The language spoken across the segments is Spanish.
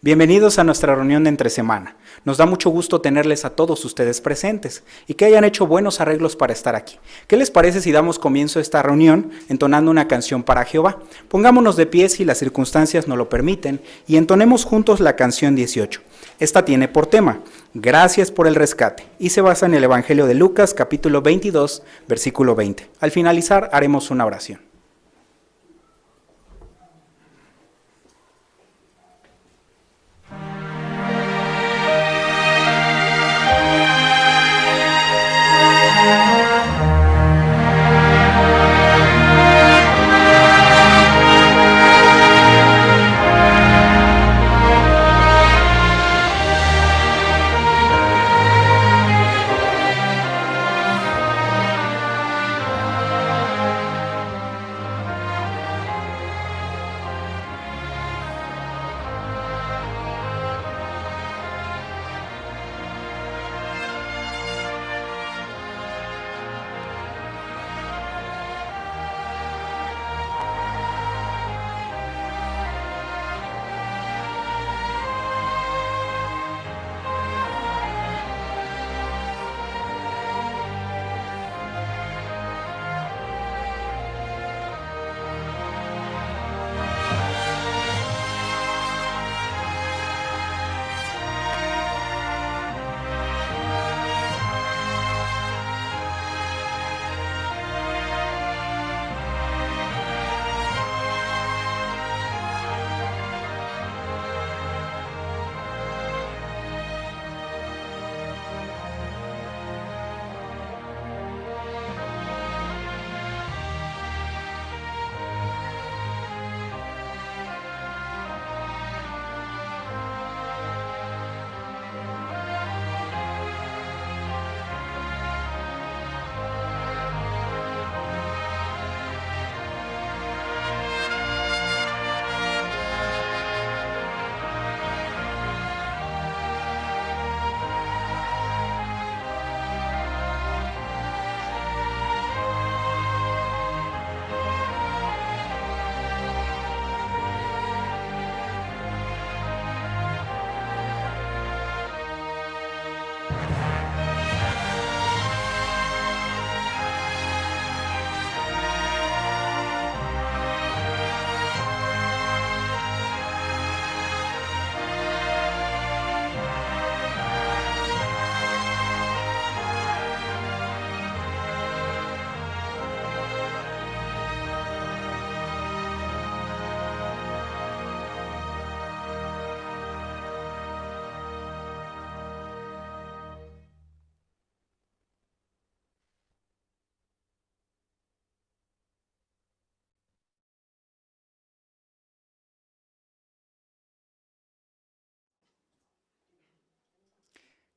Bienvenidos a nuestra reunión de entre semana. Nos da mucho gusto tenerles a todos ustedes presentes y que hayan hecho buenos arreglos para estar aquí. ¿Qué les parece si damos comienzo a esta reunión entonando una canción para Jehová? Pongámonos de pie si las circunstancias nos lo permiten y entonemos juntos la canción 18. Esta tiene por tema, Gracias por el rescate, y se basa en el Evangelio de Lucas, capítulo 22, versículo 20. Al finalizar haremos una oración.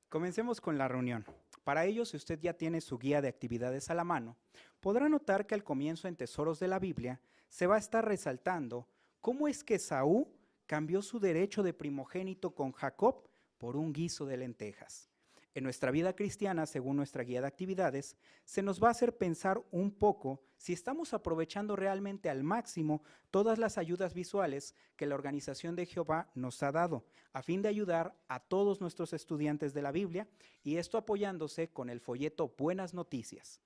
Comencemos con la reunión. Para ello, si usted ya tiene su guía de actividades a la mano, podrá notar que al comienzo en Tesoros de la Biblia se va a estar resaltando cómo es que Esaú cambió su derecho de primogénito con Jacob por un guiso de lentejas. En nuestra vida cristiana, según nuestra guía de actividades, se nos va a hacer pensar un poco si estamos aprovechando realmente al máximo todas las ayudas visuales que la Organización de Jehová nos ha dado, a fin de ayudar a todos nuestros estudiantes de la Biblia, y esto apoyándose con el folleto Buenas Noticias.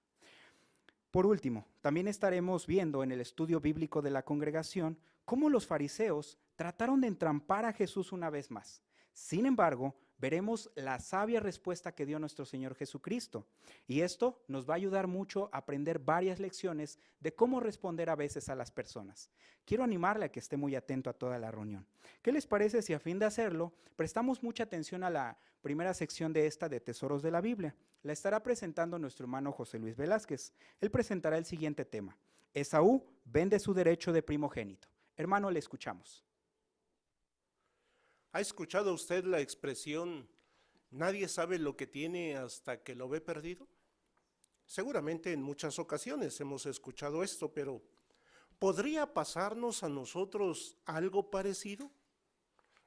Por último, también estaremos viendo en el estudio bíblico de la congregación cómo los fariseos trataron de entrampar a Jesús una vez más. Sin embargo, veremos la sabia respuesta que dio nuestro Señor Jesucristo. Y esto nos va a ayudar mucho a aprender varias lecciones de cómo responder a veces a las personas. Quiero animarle a que esté muy atento a toda la reunión. ¿Qué les parece si a fin de hacerlo, prestamos mucha atención a la primera sección de esta de Tesoros de la Biblia? La estará presentando nuestro hermano José Luis Velázquez. Él presentará el siguiente tema. Esaú vende su derecho de primogénito. Hermano, le escuchamos. ¿Ha escuchado usted la expresión, nadie sabe lo que tiene hasta que lo ve perdido? Seguramente en muchas ocasiones hemos escuchado esto, pero ¿podría pasarnos a nosotros algo parecido?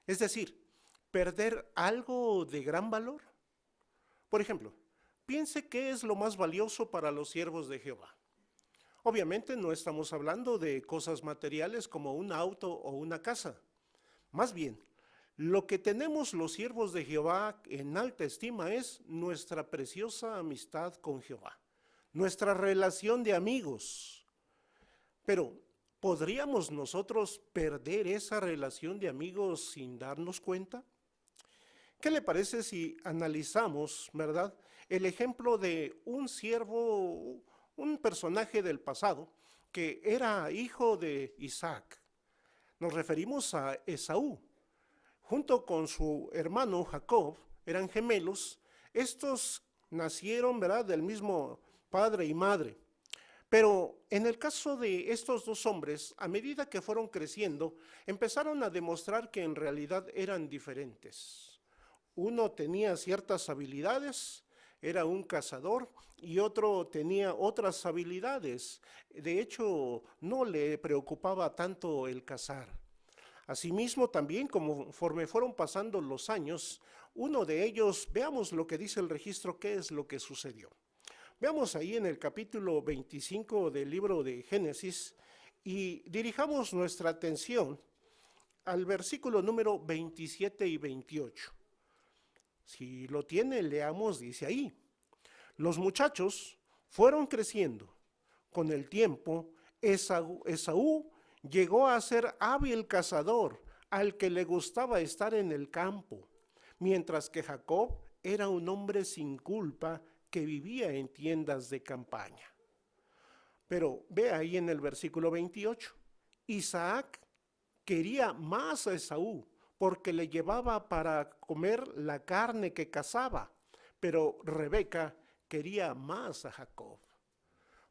Es decir, perder algo de gran valor. Por ejemplo, piense qué es lo más valioso para los siervos de Jehová. Obviamente no estamos hablando de cosas materiales como un auto o una casa. Más bien, Lo que tenemos los siervos de Jehová en alta estima es nuestra preciosa amistad con Jehová, nuestra relación de amigos. Pero, ¿podríamos nosotros perder esa relación de amigos sin darnos cuenta? ¿Qué le parece si analizamos, verdad, el ejemplo de un siervo, un personaje del pasado que era hijo de Isaac? Nos referimos a Esaú. Junto con su hermano Jacob, eran gemelos. Estos nacieron, ¿verdad?, del mismo padre y madre. Pero en el caso de estos dos hombres, a medida que fueron creciendo, empezaron a demostrar que en realidad eran diferentes. Uno tenía ciertas habilidades, era un cazador, y otro tenía otras habilidades. De hecho, no le preocupaba tanto el cazar. Asimismo, también, conforme fueron pasando los años, uno de ellos, veamos lo que dice el registro, qué es lo que sucedió. Veamos ahí en el capítulo 25 del libro de Génesis y dirijamos nuestra atención al versículo número 27 y 28. Si lo tiene, leamos, dice ahí: los muchachos fueron creciendo. Con el tiempo, Esaú llegó a ser hábil cazador, al que le gustaba estar en el campo, mientras que Jacob era un hombre sin culpa que vivía en tiendas de campaña. Pero ve ahí en el versículo 28, Isaac quería más a Esaú porque le llevaba para comer la carne que cazaba, pero Rebeca quería más a Jacob.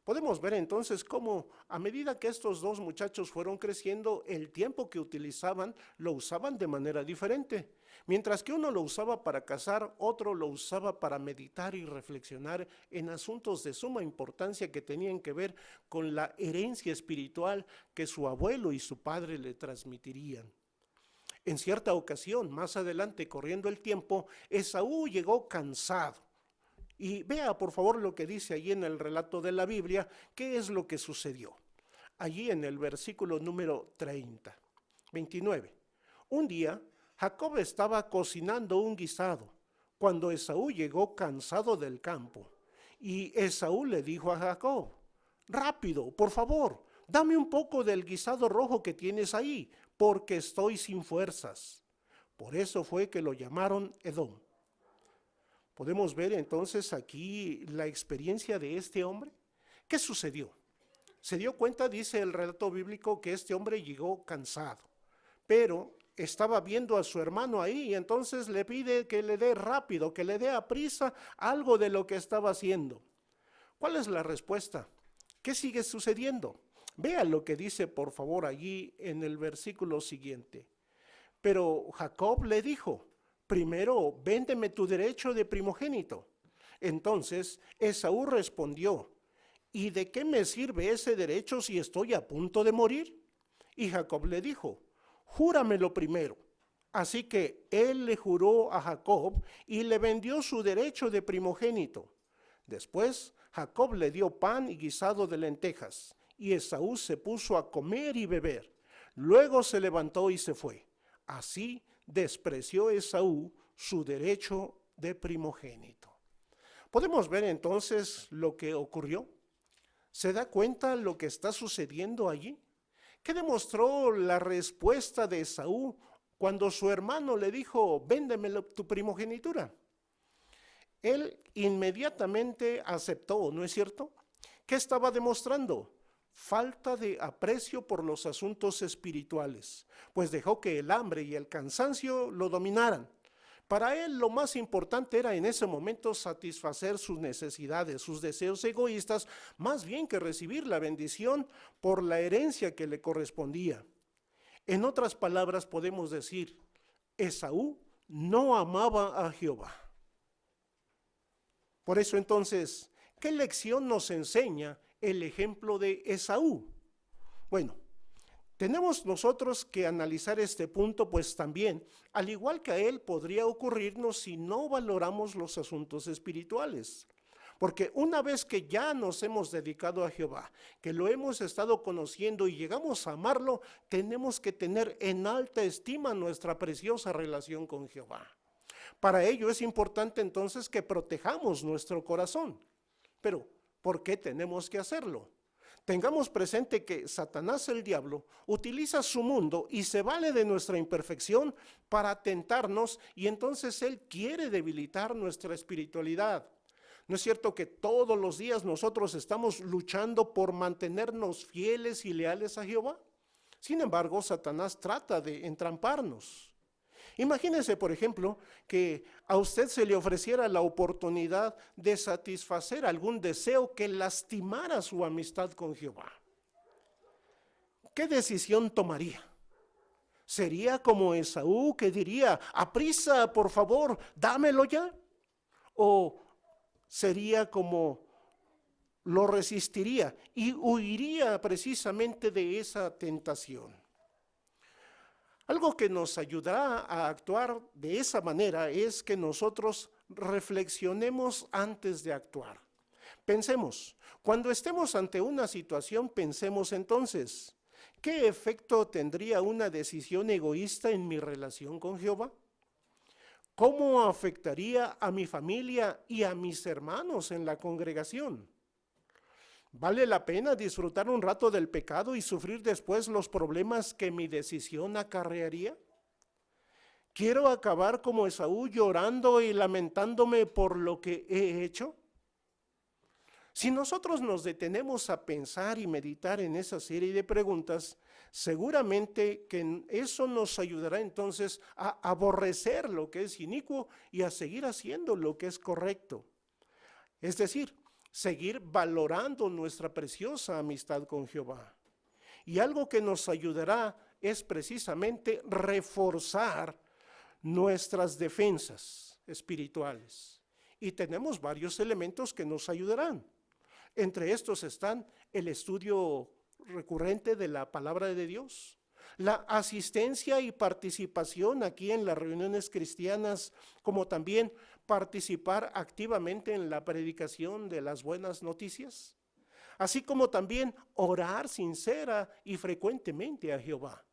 Podemos ver entonces cómo a medida que estos dos muchachos fueron creciendo, el tiempo que utilizaban lo usaban de manera diferente. Mientras que uno lo usaba para cazar, otro lo usaba para meditar y reflexionar en asuntos de suma importancia que tenían que ver con la herencia espiritual que su abuelo y su padre le transmitirían. En cierta ocasión, más adelante, corriendo el tiempo, Esaú llegó cansado. Y vea por favor lo que dice allí en el relato de la Biblia, qué es lo que sucedió. Allí en el versículo número 29. Un día, Jacob estaba cocinando un guisado, cuando Esaú llegó cansado del campo. Y Esaú le dijo a Jacob: rápido, por favor, dame un poco del guisado rojo que tienes ahí, porque estoy sin fuerzas. Por eso fue que lo llamaron Edom. Podemos ver entonces aquí la experiencia de este hombre. ¿Qué sucedió? Se dio cuenta, dice el relato bíblico, que este hombre llegó cansado, pero estaba viendo a su hermano ahí y entonces le pide que le dé rápido, que le dé a prisa algo de lo que estaba haciendo. ¿Cuál es la respuesta? ¿Qué sigue sucediendo? Vea lo que dice por favor allí en el versículo siguiente. Pero Jacob le dijo: primero, véndeme tu derecho de primogénito. Entonces Esaú respondió: ¿y de qué me sirve ese derecho si estoy a punto de morir? Y Jacob le dijo: júramelo primero. Así que él le juró a Jacob y le vendió su derecho de primogénito. Después Jacob le dio pan y guisado de lentejas, y Esaú se puso a comer y beber. Luego se levantó y se fue. Así despreció Esaú su derecho de primogénito. ¿Podemos ver entonces lo que ocurrió? ¿Se da cuenta lo que está sucediendo allí? ¿Qué demostró la respuesta de Esaú cuando su hermano le dijo: véndeme tu primogenitura? Él inmediatamente aceptó, ¿no es cierto? ¿Qué estaba demostrando? Falta de aprecio por los asuntos espirituales, pues dejó que el hambre y el cansancio lo dominaran. Para él lo más importante era en ese momento satisfacer sus necesidades, sus deseos egoístas, más bien que recibir la bendición por la herencia que le correspondía. En otras palabras podemos decir, Esaú no amaba a Jehová. Por eso entonces, ¿qué lección nos enseña el ejemplo de Esaú? Bueno, tenemos nosotros que analizar este punto, pues también, al igual que a él, podría ocurrirnos si no valoramos los asuntos espirituales. Porque una vez que ya nos hemos dedicado a Jehová, que lo hemos estado conociendo y llegamos a amarlo, tenemos que tener en alta estima nuestra preciosa relación con Jehová. Para ello es importante entonces que protejamos nuestro corazón. Pero, ¿por qué tenemos que hacerlo? Tengamos presente que Satanás, el diablo, utiliza su mundo y se vale de nuestra imperfección para tentarnos, y entonces él quiere debilitar nuestra espiritualidad. ¿No es cierto que todos los días nosotros estamos luchando por mantenernos fieles y leales a Jehová? Sin embargo, Satanás trata de entramparnos. Imagínese, por ejemplo, que a usted se le ofreciera la oportunidad de satisfacer algún deseo que lastimara su amistad con Jehová. ¿Qué decisión tomaría? ¿Sería como Esaú, que diría, aprisa, por favor, dámelo ya? ¿O sería como lo resistiría y huiría precisamente de esa tentación? Algo que nos ayudará a actuar de esa manera es que nosotros reflexionemos antes de actuar. Pensemos, cuando estemos ante una situación, pensemos entonces, ¿qué efecto tendría una decisión egoísta en mi relación con Jehová? ¿Cómo afectaría a mi familia y a mis hermanos en la congregación? ¿Vale la pena disfrutar un rato del pecado y sufrir después los problemas que mi decisión acarrearía? ¿Quiero acabar como Esaú llorando y lamentándome por lo que he hecho? Si nosotros nos detenemos a pensar y meditar en esa serie de preguntas, seguramente que eso nos ayudará entonces a aborrecer lo que es inicuo y a seguir haciendo lo que es correcto. Es decir, seguir valorando nuestra preciosa amistad con Jehová. Y algo que nos ayudará es precisamente reforzar nuestras defensas espirituales. Y tenemos varios elementos que nos ayudarán. Entre estos están el estudio recurrente de la palabra de Dios, la asistencia y participación aquí en las reuniones cristianas, como también participar activamente en la predicación de las buenas noticias, así como también orar sincera y frecuentemente a Jehová.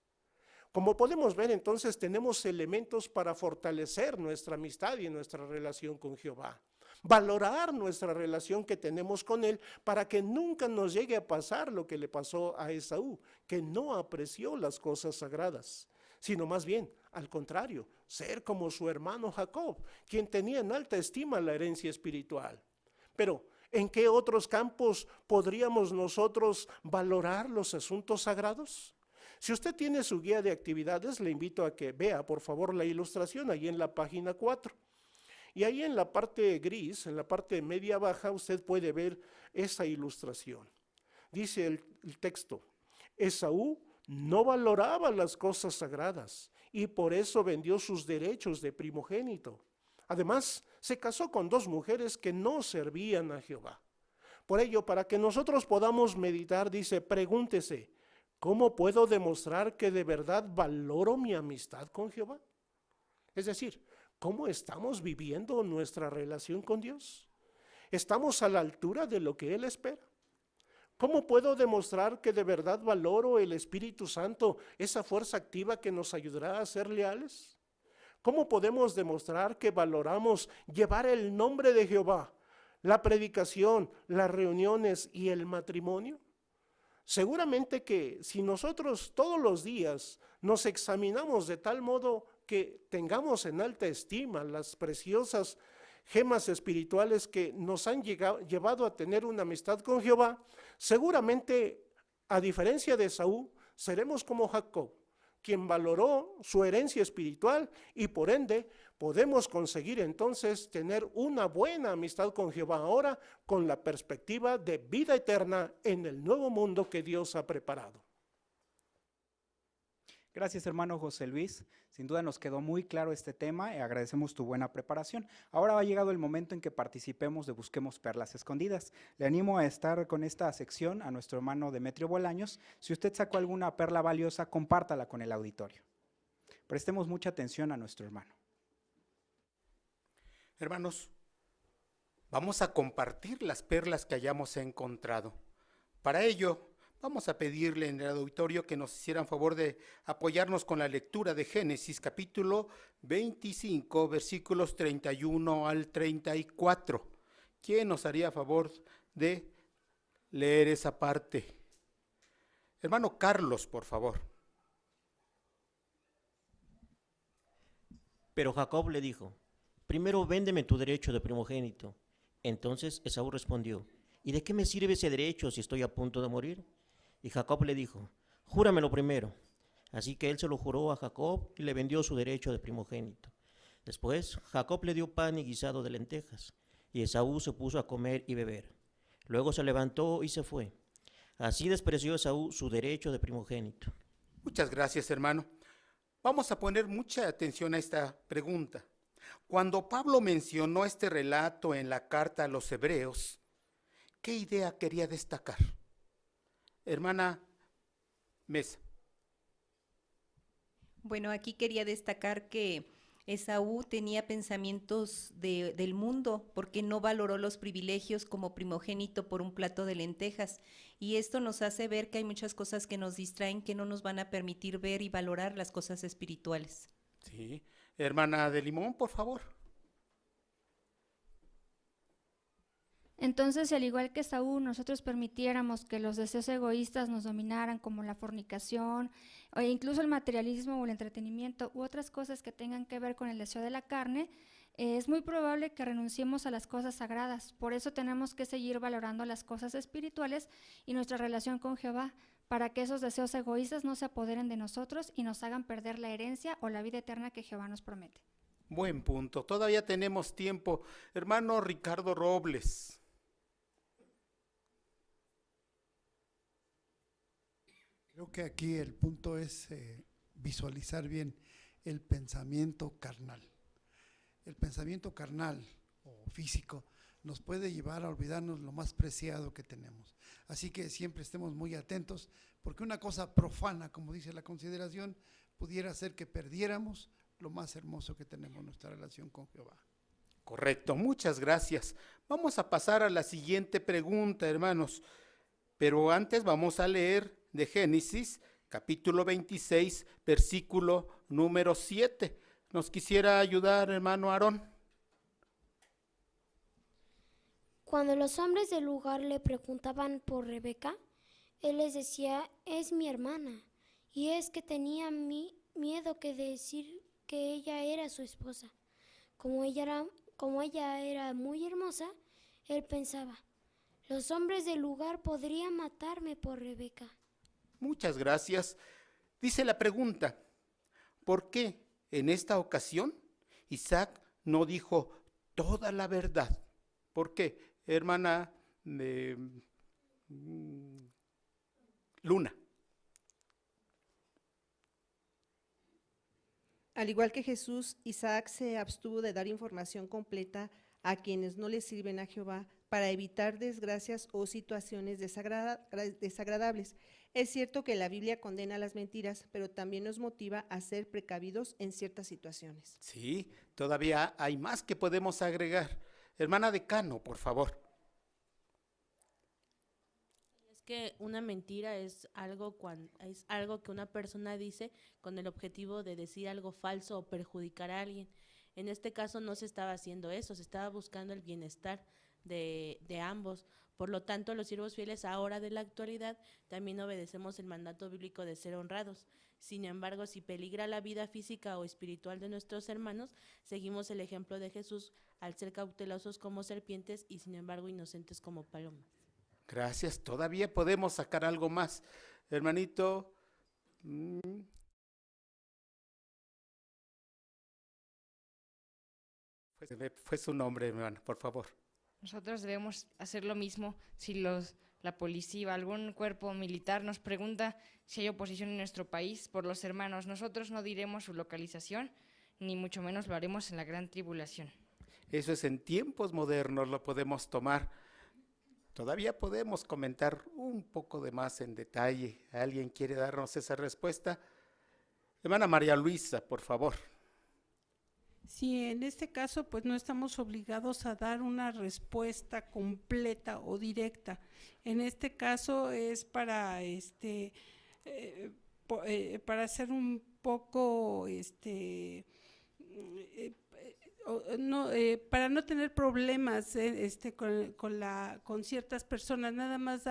Como podemos ver, entonces tenemos elementos para fortalecer nuestra amistad y nuestra relación con Jehová. Valorar nuestra relación que tenemos con Él para que nunca nos llegue a pasar lo que le pasó a Esaú, que no apreció las cosas sagradas, sino más bien, al contrario, ser como su hermano Jacob, quien tenía en alta estima la herencia espiritual. Pero, ¿en qué otros campos podríamos nosotros valorar los asuntos sagrados? Si usted tiene su guía de actividades, le invito a que vea, por favor, la ilustración ahí en la página 4. Y ahí en la parte gris, en la parte media baja, usted puede ver esa ilustración. Dice el texto, Esaú no valoraba las cosas sagradas y por eso vendió sus derechos de primogénito. Además, se casó con 2 mujeres que no servían a Jehová. Por ello, para que nosotros podamos meditar, dice, pregúntese, ¿cómo puedo demostrar que de verdad valoro mi amistad con Jehová? Es decir, ¿cómo estamos viviendo nuestra relación con Dios? ¿Estamos a la altura de lo que Él espera? ¿Cómo puedo demostrar que de verdad valoro el Espíritu Santo, esa fuerza activa que nos ayudará a ser leales? ¿Cómo podemos demostrar que valoramos llevar el nombre de Jehová, la predicación, las reuniones y el matrimonio? Seguramente que si nosotros todos los días nos examinamos de tal modo que tengamos en alta estima las preciosas gemas espirituales que nos han llevado a tener una amistad con Jehová, seguramente, a diferencia de Esaú, seremos como Jacob, quien valoró su herencia espiritual y por ende podemos conseguir entonces tener una buena amistad con Jehová ahora con la perspectiva de vida eterna en el nuevo mundo que Dios ha preparado. Gracias, hermano José Luis. Sin duda nos quedó muy claro este tema y agradecemos tu buena preparación. Ahora ha llegado el momento en que participemos de Busquemos Perlas Escondidas. Le animo a estar con esta sección a nuestro hermano Demetrio Bolaños. Si usted sacó alguna perla valiosa, compártala con el auditorio. Prestemos mucha atención a nuestro hermano. Hermanos, Vamos a compartir las perlas que hayamos encontrado. Para ello, vamos a pedirle en el auditorio que nos hicieran favor de apoyarnos con la lectura de Génesis, capítulo 25, versículos 31 al 34. ¿Quién nos haría favor de leer esa parte? Hermano Carlos, por favor. Pero Jacob le dijo: primero véndeme tu derecho de primogénito. Entonces Esaú respondió: ¿y de qué me sirve ese derecho si estoy a punto de morir? Y Jacob le dijo: júramelo primero. Así que él se lo juró a Jacob y le vendió su derecho de primogénito. Después Jacob le dio pan y guisado de lentejas, y Esaú se puso a comer y beber. Luego se levantó y se fue. Así despreció Esaú su derecho de primogénito. Muchas gracias, hermano. Vamos a poner mucha atención a esta pregunta. Cuando Pablo mencionó este relato en la carta a los Hebreos, ¿qué idea quería destacar? Hermana Mesa. Bueno, aquí quería destacar que Esaú tenía pensamientos del mundo porque no valoró los privilegios como primogénito por un plato de lentejas. Y esto nos hace ver que hay muchas cosas que nos distraen, que no nos van a permitir ver y valorar las cosas espirituales. Sí. Hermana de Limón, por favor. Entonces, si al igual que Saúl, nosotros permitiéramos que los deseos egoístas nos dominaran, como la fornicación, o incluso el materialismo o el entretenimiento, u otras cosas que tengan que ver con el deseo de la carne, es muy probable que renunciemos a las cosas sagradas. Por eso tenemos que seguir valorando las cosas espirituales y nuestra relación con Jehová, para que esos deseos egoístas no se apoderen de nosotros y nos hagan perder la herencia o la vida eterna que Jehová nos promete. Buen punto. Todavía tenemos tiempo. Hermano Ricardo Robles. Creo que aquí el punto es visualizar bien el pensamiento carnal. El pensamiento carnal o físico nos puede llevar a olvidarnos lo más preciado que tenemos. Así que siempre estemos muy atentos, porque una cosa profana, como dice la consideración, pudiera hacer que perdiéramos lo más hermoso que tenemos, nuestra relación con Jehová. Correcto, muchas gracias. Vamos a pasar a la siguiente pregunta, hermanos. Pero antes vamos a leer de Génesis, capítulo 26, versículo número 7. ¿Nos quisiera ayudar, hermano Aarón? Cuando los hombres del lugar le preguntaban por Rebeca, él les decía: es mi hermana. Y es que tenía miedo que decir que ella era su esposa. Como ella era muy hermosa, él pensaba: los hombres del lugar podrían matarme por Rebeca. Muchas gracias. Dice la pregunta: ¿por qué en esta ocasión Isaac no dijo toda la verdad? ¿Por qué, hermana Luna? Al igual que Jesús, Isaac se abstuvo de dar información completa a quienes no le sirven a Jehová para evitar desgracias o situaciones desagradables. Es cierto que la Biblia condena las mentiras, pero también nos motiva a ser precavidos en ciertas situaciones. Sí, todavía hay más que podemos agregar. Hermana Decano, por favor. Es que una mentira es algo que una persona dice con el objetivo de decir algo falso o perjudicar a alguien. En este caso no se estaba haciendo eso, se estaba buscando el bienestar de ambos. Por lo tanto, los siervos fieles ahora de la actualidad también obedecemos el mandato bíblico de ser honrados. Sin embargo, si peligra la vida física o espiritual de nuestros hermanos, seguimos el ejemplo de Jesús al ser cautelosos como serpientes y sin embargo inocentes como palomas. Gracias, todavía podemos sacar algo más. Hermanito. Fue su nombre, hermano, por favor. Nosotros debemos hacer lo mismo si la policía o algún cuerpo militar nos pregunta si hay oposición en nuestro país por los hermanos. Nosotros no diremos su localización, ni mucho menos lo haremos en la gran tribulación. Eso es en tiempos modernos, lo podemos tomar. Todavía podemos comentar un poco de más en detalle. ¿Alguien quiere darnos esa respuesta? Hermana María Luisa, por favor. Sí, en este caso, pues no estamos obligados a dar una respuesta completa o directa. En este caso es para para hacer un poco para no tener problemas con ciertas personas, nada más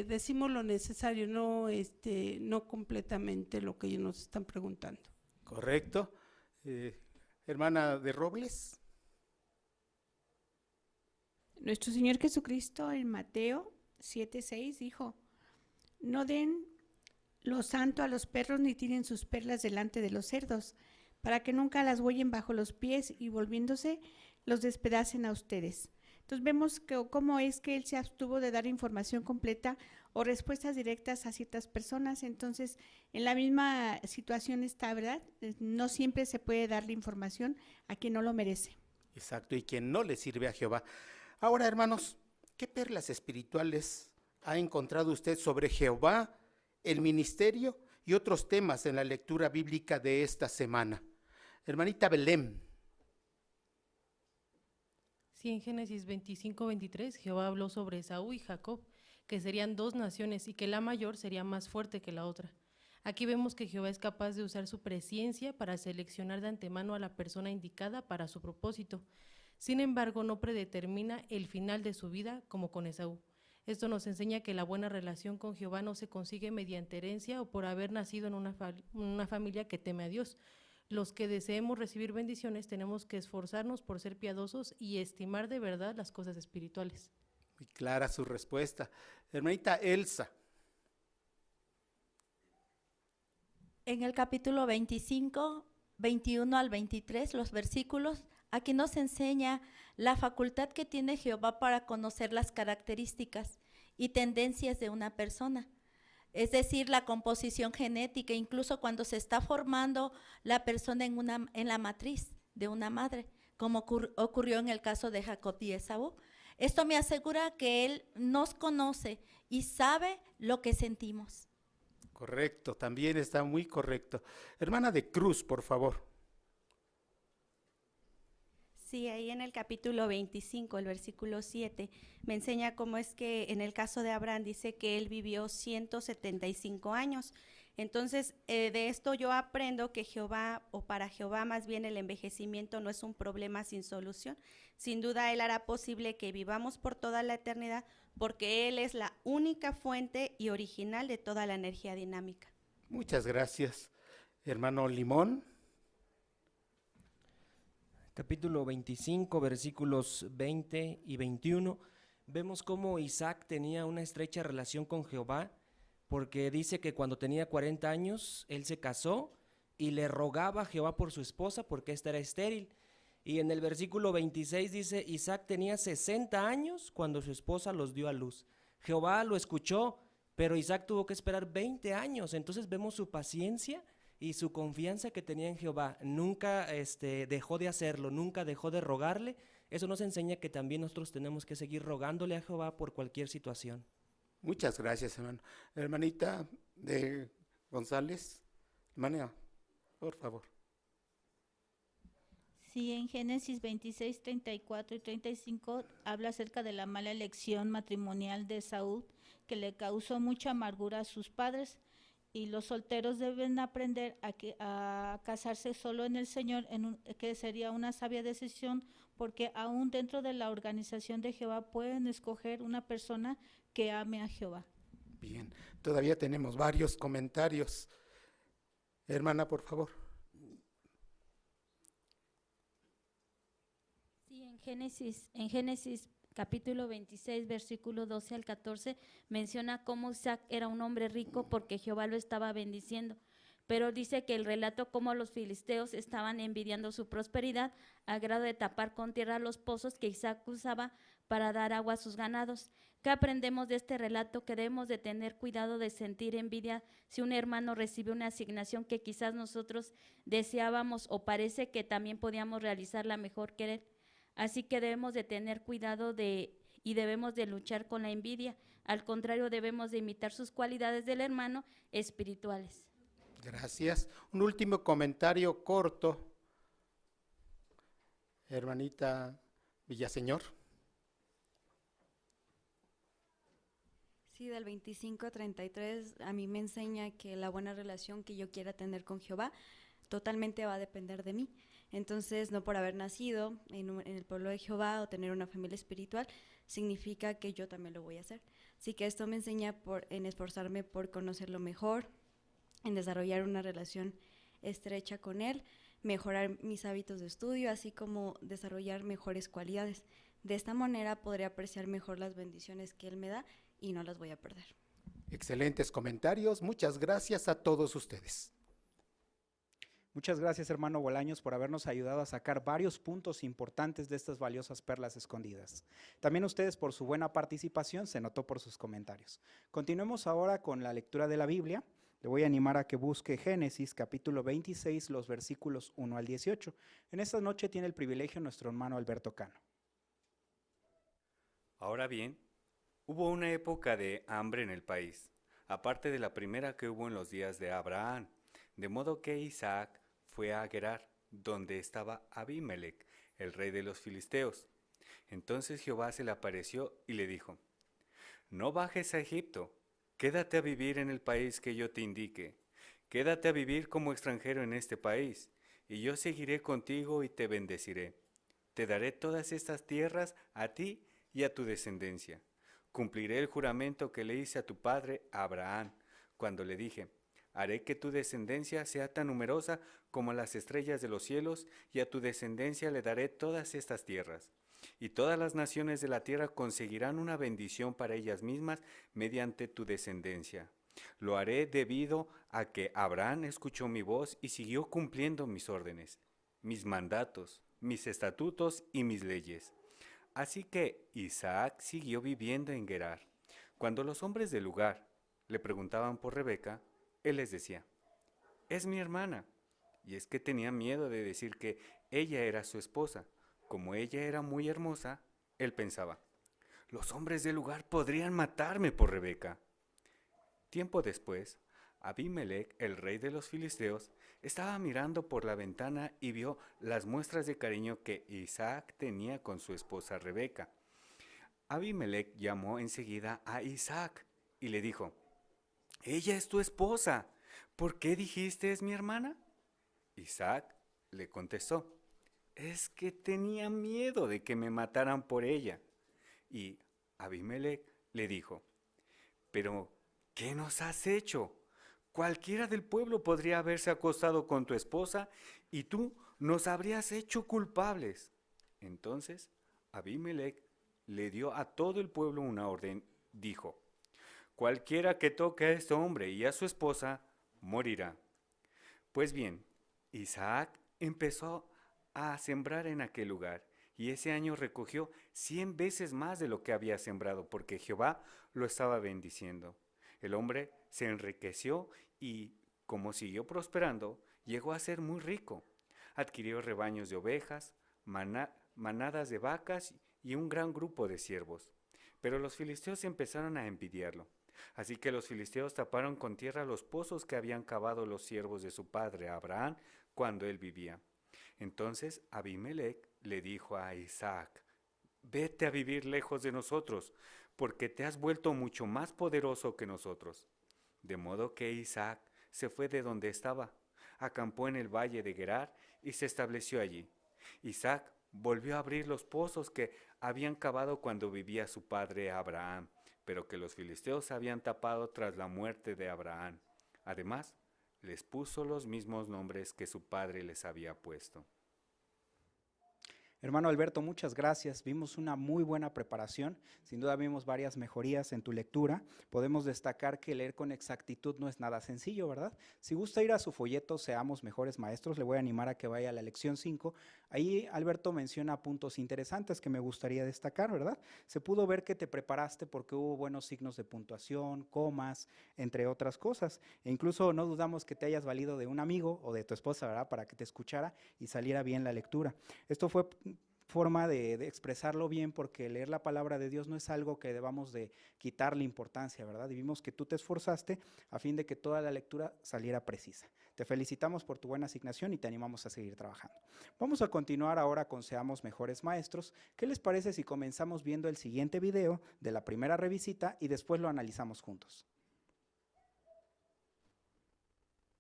decimos lo necesario, no completamente lo que ellos nos están preguntando. Correcto. Hermana de Robles. Nuestro Señor Jesucristo en Mateo 7:6 dijo: no den lo santo a los perros ni tiren sus perlas delante de los cerdos, para que nunca las huellen bajo los pies y volviéndose los despedacen a ustedes. Entonces vemos cómo es que él se abstuvo de dar información completa o respuestas directas a ciertas personas. Entonces, en la misma situación está, ¿verdad? No siempre se puede darle información a quien no lo merece. Exacto, y quien no le sirve a Jehová. Ahora, hermanos, ¿qué perlas espirituales ha encontrado usted sobre Jehová, el ministerio y otros temas en la lectura bíblica de esta semana? Hermanita Belén. Sí, en Génesis 25:23, Jehová habló sobre Esaú y Jacob, que serían dos naciones y que la mayor sería más fuerte que la otra. Aquí vemos que Jehová es capaz de usar su presciencia para seleccionar de antemano a la persona indicada para su propósito. Sin embargo, no predetermina el final de su vida como con Esaú. Esto nos enseña que la buena relación con Jehová no se consigue mediante herencia o por haber nacido en una familia que teme a Dios. Los que deseemos recibir bendiciones tenemos que esforzarnos por ser piadosos y estimar de verdad las cosas espirituales. Muy clara su respuesta. Hermanita Elsa. En el capítulo 25, 21 al 23, los versículos, aquí nos enseña la facultad que tiene Jehová para conocer las características y tendencias de una persona. Es decir, la composición genética, incluso cuando se está formando la persona en la matriz de una madre, como ocurrió en el caso de Jacob y Esaú. Esto me asegura que Él nos conoce y sabe lo que sentimos. Correcto, también está muy correcto. Hermana de Cruz, por favor. Sí, ahí en el capítulo 25, el versículo 7, me enseña cómo es que en el caso de Abraham dice que él vivió 175 años. Entonces, de esto yo aprendo que Jehová, o para Jehová más bien el envejecimiento no es un problema sin solución. Sin duda, Él hará posible que vivamos por toda la eternidad, porque Él es la única fuente y original de toda la energía dinámica. Muchas gracias. Hermano Limón. Capítulo 25, versículos 20 y 21, vemos cómo Isaac tenía una estrecha relación con Jehová, porque dice que cuando tenía 40 años, él se casó y le rogaba a Jehová por su esposa, porque ésta era estéril. Y en el versículo 26 dice, Isaac tenía 60 años cuando su esposa los dio a luz. Jehová lo escuchó, pero Isaac tuvo que esperar 20 años. Entonces vemos su paciencia y su confianza que tenía en Jehová. Nunca dejó de hacerlo, nunca dejó de rogarle. Eso nos enseña que también nosotros tenemos que seguir rogándole a Jehová por cualquier situación. Muchas gracias, hermano. Hermanita de González, hermana, por favor. Sí, en Génesis 26, 34 y 35 habla acerca de la mala elección matrimonial de Saúl, que le causó mucha amargura a sus padres. Y los solteros deben aprender a casarse solo en el Señor, que sería una sabia decisión, porque aún dentro de la organización de Jehová pueden escoger una persona que ame a Jehová. Bien, todavía tenemos varios comentarios. Hermana, por favor. Sí, en Génesis capítulo 26, versículo 12 al 14, menciona cómo Isaac era un hombre rico porque Jehová lo estaba bendiciendo. Pero dice que el relato cómo los filisteos estaban envidiando su prosperidad a grado de tapar con tierra los pozos que Isaac usaba para dar agua a sus ganados. ¿Qué aprendemos de este relato? Que debemos de tener cuidado de sentir envidia si un hermano recibe una asignación que quizás nosotros deseábamos o parece que también podíamos realizarla mejor que él. Así que debemos de tener cuidado y debemos de luchar con la envidia. Al contrario, debemos de imitar sus cualidades del hermano espirituales. Gracias. Un último comentario corto. Hermanita Villaseñor. Sí, del 25 a 33 a mí me enseña que la buena relación que yo quiera tener con Jehová totalmente va a depender de mí. Entonces, no por haber nacido en el pueblo de Jehová o tener una familia espiritual, significa que yo también lo voy a hacer. Así que esto me enseña en esforzarme por conocerlo mejor, en desarrollar una relación estrecha con Él, mejorar mis hábitos de estudio, así como desarrollar mejores cualidades. De esta manera podré apreciar mejor las bendiciones que Él me da y no las voy a perder. Excelentes comentarios, muchas gracias a todos ustedes. Muchas gracias, hermano Bolaños, por habernos ayudado a sacar varios puntos importantes de estas valiosas perlas escondidas. También ustedes por su buena participación, se notó por sus comentarios. Continuemos ahora con la lectura de la Biblia. Le voy a animar a que busque Génesis capítulo 26, los versículos 1 al 18. En esta noche tiene el privilegio nuestro hermano Alberto Cano. Ahora bien, hubo una época de hambre en el país, aparte de la primera que hubo en los días de Abraham, de modo que Isaac fue a Gerar, donde estaba Abimelec, el rey de los filisteos. Entonces Jehová se le apareció y le dijo: No bajes a Egipto, quédate a vivir en el país que yo te indique. Quédate a vivir como extranjero en este país, y yo seguiré contigo y te bendeciré. Te daré todas estas tierras a ti y a tu descendencia. Cumpliré el juramento que le hice a tu padre Abraham, cuando le dije: Haré que tu descendencia sea tan numerosa como las estrellas de los cielos, y a tu descendencia le daré todas estas tierras. Y todas las naciones de la tierra conseguirán una bendición para ellas mismas mediante tu descendencia. Lo haré debido a que Abraham escuchó mi voz y siguió cumpliendo mis órdenes, mis mandatos, mis estatutos y mis leyes. Así que Isaac siguió viviendo en Gerar. Cuando los hombres del lugar le preguntaban por Rebeca, él les decía: es mi hermana. Y es que tenía miedo de decir que ella era su esposa. Como ella era muy hermosa, él pensaba: los hombres del lugar podrían matarme por Rebeca. Tiempo después, Abimelec, el rey de los filisteos, estaba mirando por la ventana y vio las muestras de cariño que Isaac tenía con su esposa Rebeca. Abimelec llamó enseguida a Isaac y le dijo: ella es tu esposa. ¿Por qué dijiste es mi hermana? Isaac le contestó: es que tenía miedo de que me mataran por ella. Y Abimelec le dijo: pero, ¿qué nos has hecho? Cualquiera del pueblo podría haberse acostado con tu esposa y tú nos habrías hecho culpables. Entonces Abimelec le dio a todo el pueblo una orden. Dijo: cualquiera que toque a este hombre y a su esposa, morirá. Pues bien, Isaac empezó a sembrar en aquel lugar, y ese año recogió 100 veces más de lo que había sembrado, porque Jehová lo estaba bendiciendo. El hombre se enriqueció y, como siguió prosperando, llegó a ser muy rico. Adquirió rebaños de ovejas, manadas de vacas y un gran grupo de siervos. Pero los filisteos empezaron a envidiarlo. Así que los filisteos taparon con tierra los pozos que habían cavado los siervos de su padre Abraham cuando él vivía. Entonces Abimelec le dijo a Isaac: vete a vivir lejos de nosotros, porque te has vuelto mucho más poderoso que nosotros. De modo que Isaac se fue de donde estaba, acampó en el valle de Gerar y se estableció allí. Isaac volvió a abrir los pozos que habían cavado cuando vivía su padre Abraham, pero que los filisteos habían tapado tras la muerte de Abraham. Además, les puso los mismos nombres que su padre les había puesto. Hermano Alberto, muchas gracias. Vimos una muy buena preparación. Sin duda vimos varias mejorías en tu lectura. Podemos destacar que leer con exactitud no es nada sencillo, ¿verdad? Si gusta ir a su folleto Seamos Mejores Maestros, le voy a animar a que vaya a la lección 5. Ahí Alberto menciona puntos interesantes que me gustaría destacar, ¿verdad? Se pudo ver que te preparaste porque hubo buenos signos de puntuación, comas, entre otras cosas. E incluso no dudamos que te hayas valido de un amigo o de tu esposa, ¿verdad? Para que te escuchara y saliera bien la lectura. Esto fue forma de expresarlo bien, porque leer la palabra de Dios no es algo que debamos de quitarle importancia, ¿verdad? Y vimos que tú te esforzaste a fin de que toda la lectura saliera precisa. Te felicitamos por tu buena asignación y te animamos a seguir trabajando. Vamos a continuar ahora con Seamos Mejores Maestros. ¿Qué les parece si comenzamos viendo el siguiente video de la primera revisita y después lo analizamos juntos?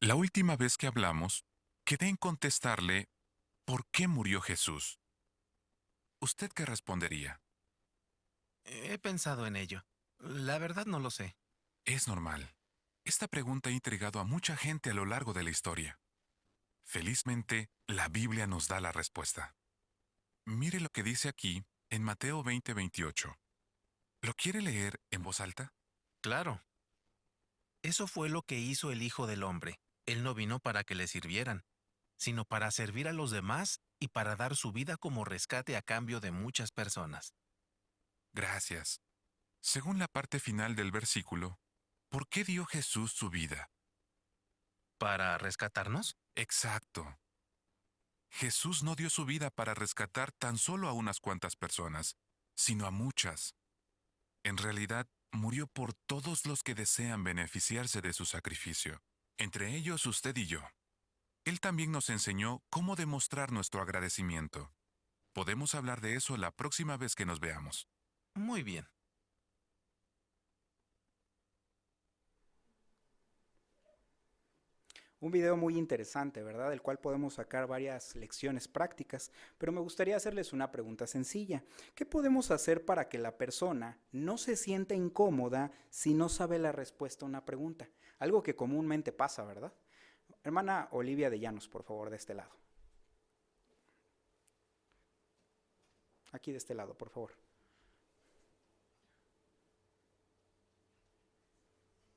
La última vez que hablamos, quedé en contestarle ¿por qué murió Jesús? ¿Usted qué respondería? He pensado en ello. La verdad no lo sé. Es normal. Esta pregunta ha intrigado a mucha gente a lo largo de la historia. Felizmente, la Biblia nos da la respuesta. Mire lo que dice aquí en Mateo 20:28. ¿Lo quiere leer en voz alta? Claro. Eso fue lo que hizo el Hijo del Hombre. Él no vino para que le sirvieran, sino para servir a los demás y para dar su vida como rescate a cambio de muchas personas. Gracias. Según la parte final del versículo, ¿por qué dio Jesús su vida? ¿Para rescatarnos? Exacto. Jesús no dio su vida para rescatar tan solo a unas cuantas personas, sino a muchas. En realidad, murió por todos los que desean beneficiarse de su sacrificio, entre ellos usted y yo. Él también nos enseñó cómo demostrar nuestro agradecimiento. Podemos hablar de eso la próxima vez que nos veamos. Muy bien. Un video muy interesante, ¿verdad? Del cual podemos sacar varias lecciones prácticas, pero me gustaría hacerles una pregunta sencilla. ¿Qué podemos hacer para que la persona no se sienta incómoda si no sabe la respuesta a una pregunta? Algo que comúnmente pasa, ¿verdad? Hermana Olivia de Llanos, por favor, de este lado. Aquí de este lado, por favor.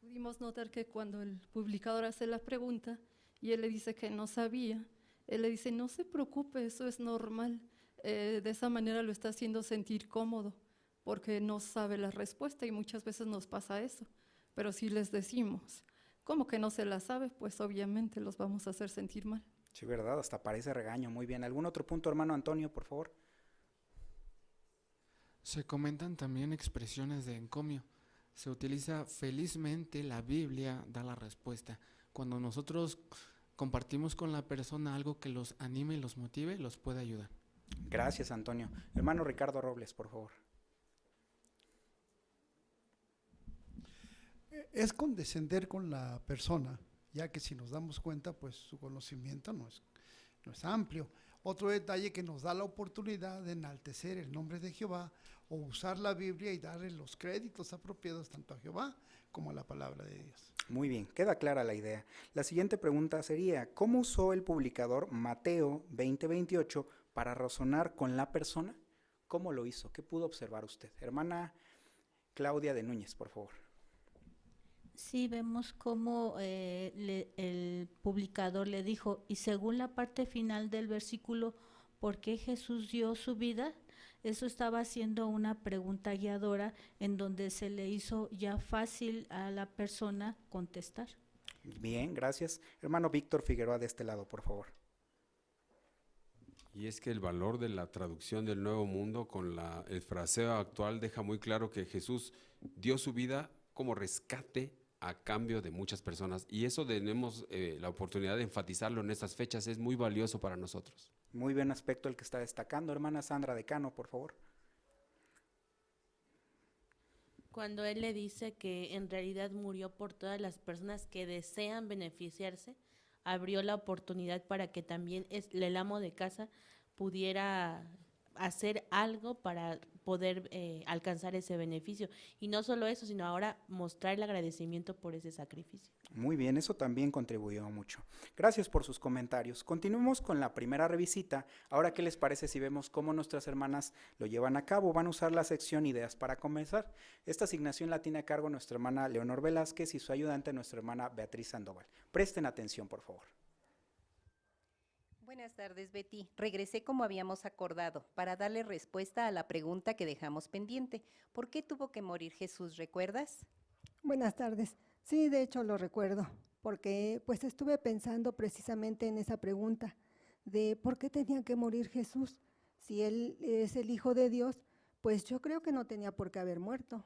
Pudimos notar que cuando el publicador hace la pregunta y él le dice que no sabía, él le dice, no se preocupe, eso es normal. De esa manera lo está haciendo sentir cómodo, porque no sabe la respuesta y muchas veces nos pasa eso. Pero si les decimos, ¿cómo que no se la sabe? Pues obviamente los vamos a hacer sentir mal. Sí, ¿verdad? Hasta parece regaño. Muy bien. ¿Algún otro punto, hermano Antonio, por favor? Se comentan también expresiones de encomio. Se utiliza felizmente, la Biblia da la respuesta. Cuando nosotros compartimos con la persona algo que los anime y los motive, los puede ayudar. Gracias, Antonio. Hermano Ricardo Robles, por favor. Es condescender con la persona, ya que si nos damos cuenta, pues su conocimiento no es amplio. Otro detalle que nos da la oportunidad de enaltecer el nombre de Jehová o usar la Biblia y darle los créditos apropiados tanto a Jehová como a la palabra de Dios. Muy bien, queda clara la idea. La siguiente pregunta sería, ¿cómo usó el publicador Mateo 20:28 para razonar con la persona? ¿Cómo lo hizo? ¿Qué pudo observar usted? Hermana Claudia de Núñez, por favor. Sí, vemos cómo el publicador le dijo, y según la parte final del versículo, ¿por qué Jesús dio su vida? Eso estaba haciendo una pregunta guiadora en donde se le hizo ya fácil a la persona contestar. Bien, gracias. Hermano Víctor Figueroa, de este lado, por favor. Y es que el valor de la traducción del Nuevo Mundo con el fraseo actual deja muy claro que Jesús dio su vida como rescate a cambio de muchas personas. Y eso tenemos la oportunidad de enfatizarlo en estas fechas, es muy valioso para nosotros. Muy buen aspecto el que está destacando. Hermana Sandra Decano, por favor. Cuando él le dice que en realidad murió por todas las personas que desean beneficiarse, abrió la oportunidad para que también el amo de casa pudiera hacer algo para poder alcanzar ese beneficio. Y no solo eso, sino ahora mostrar el agradecimiento por ese sacrificio. Muy bien, eso también contribuyó mucho. Gracias por sus comentarios. Continuemos con la primera revisita. Ahora, ¿qué les parece si vemos cómo nuestras hermanas lo llevan a cabo? Van a usar la sección Ideas para comenzar. Esta asignación la tiene a cargo nuestra hermana Leonor Velázquez y su ayudante, nuestra hermana Beatriz Sandoval. Presten atención, por favor. Buenas tardes, Betty. Regresé como habíamos acordado para darle respuesta a la pregunta que dejamos pendiente. ¿Por qué tuvo que morir Jesús? ¿Recuerdas? Buenas tardes. Sí, de hecho lo recuerdo, porque pues estuve pensando precisamente en esa pregunta de por qué tenía que morir Jesús Si él es el Hijo de Dios, pues yo creo que no tenía por qué haber muerto.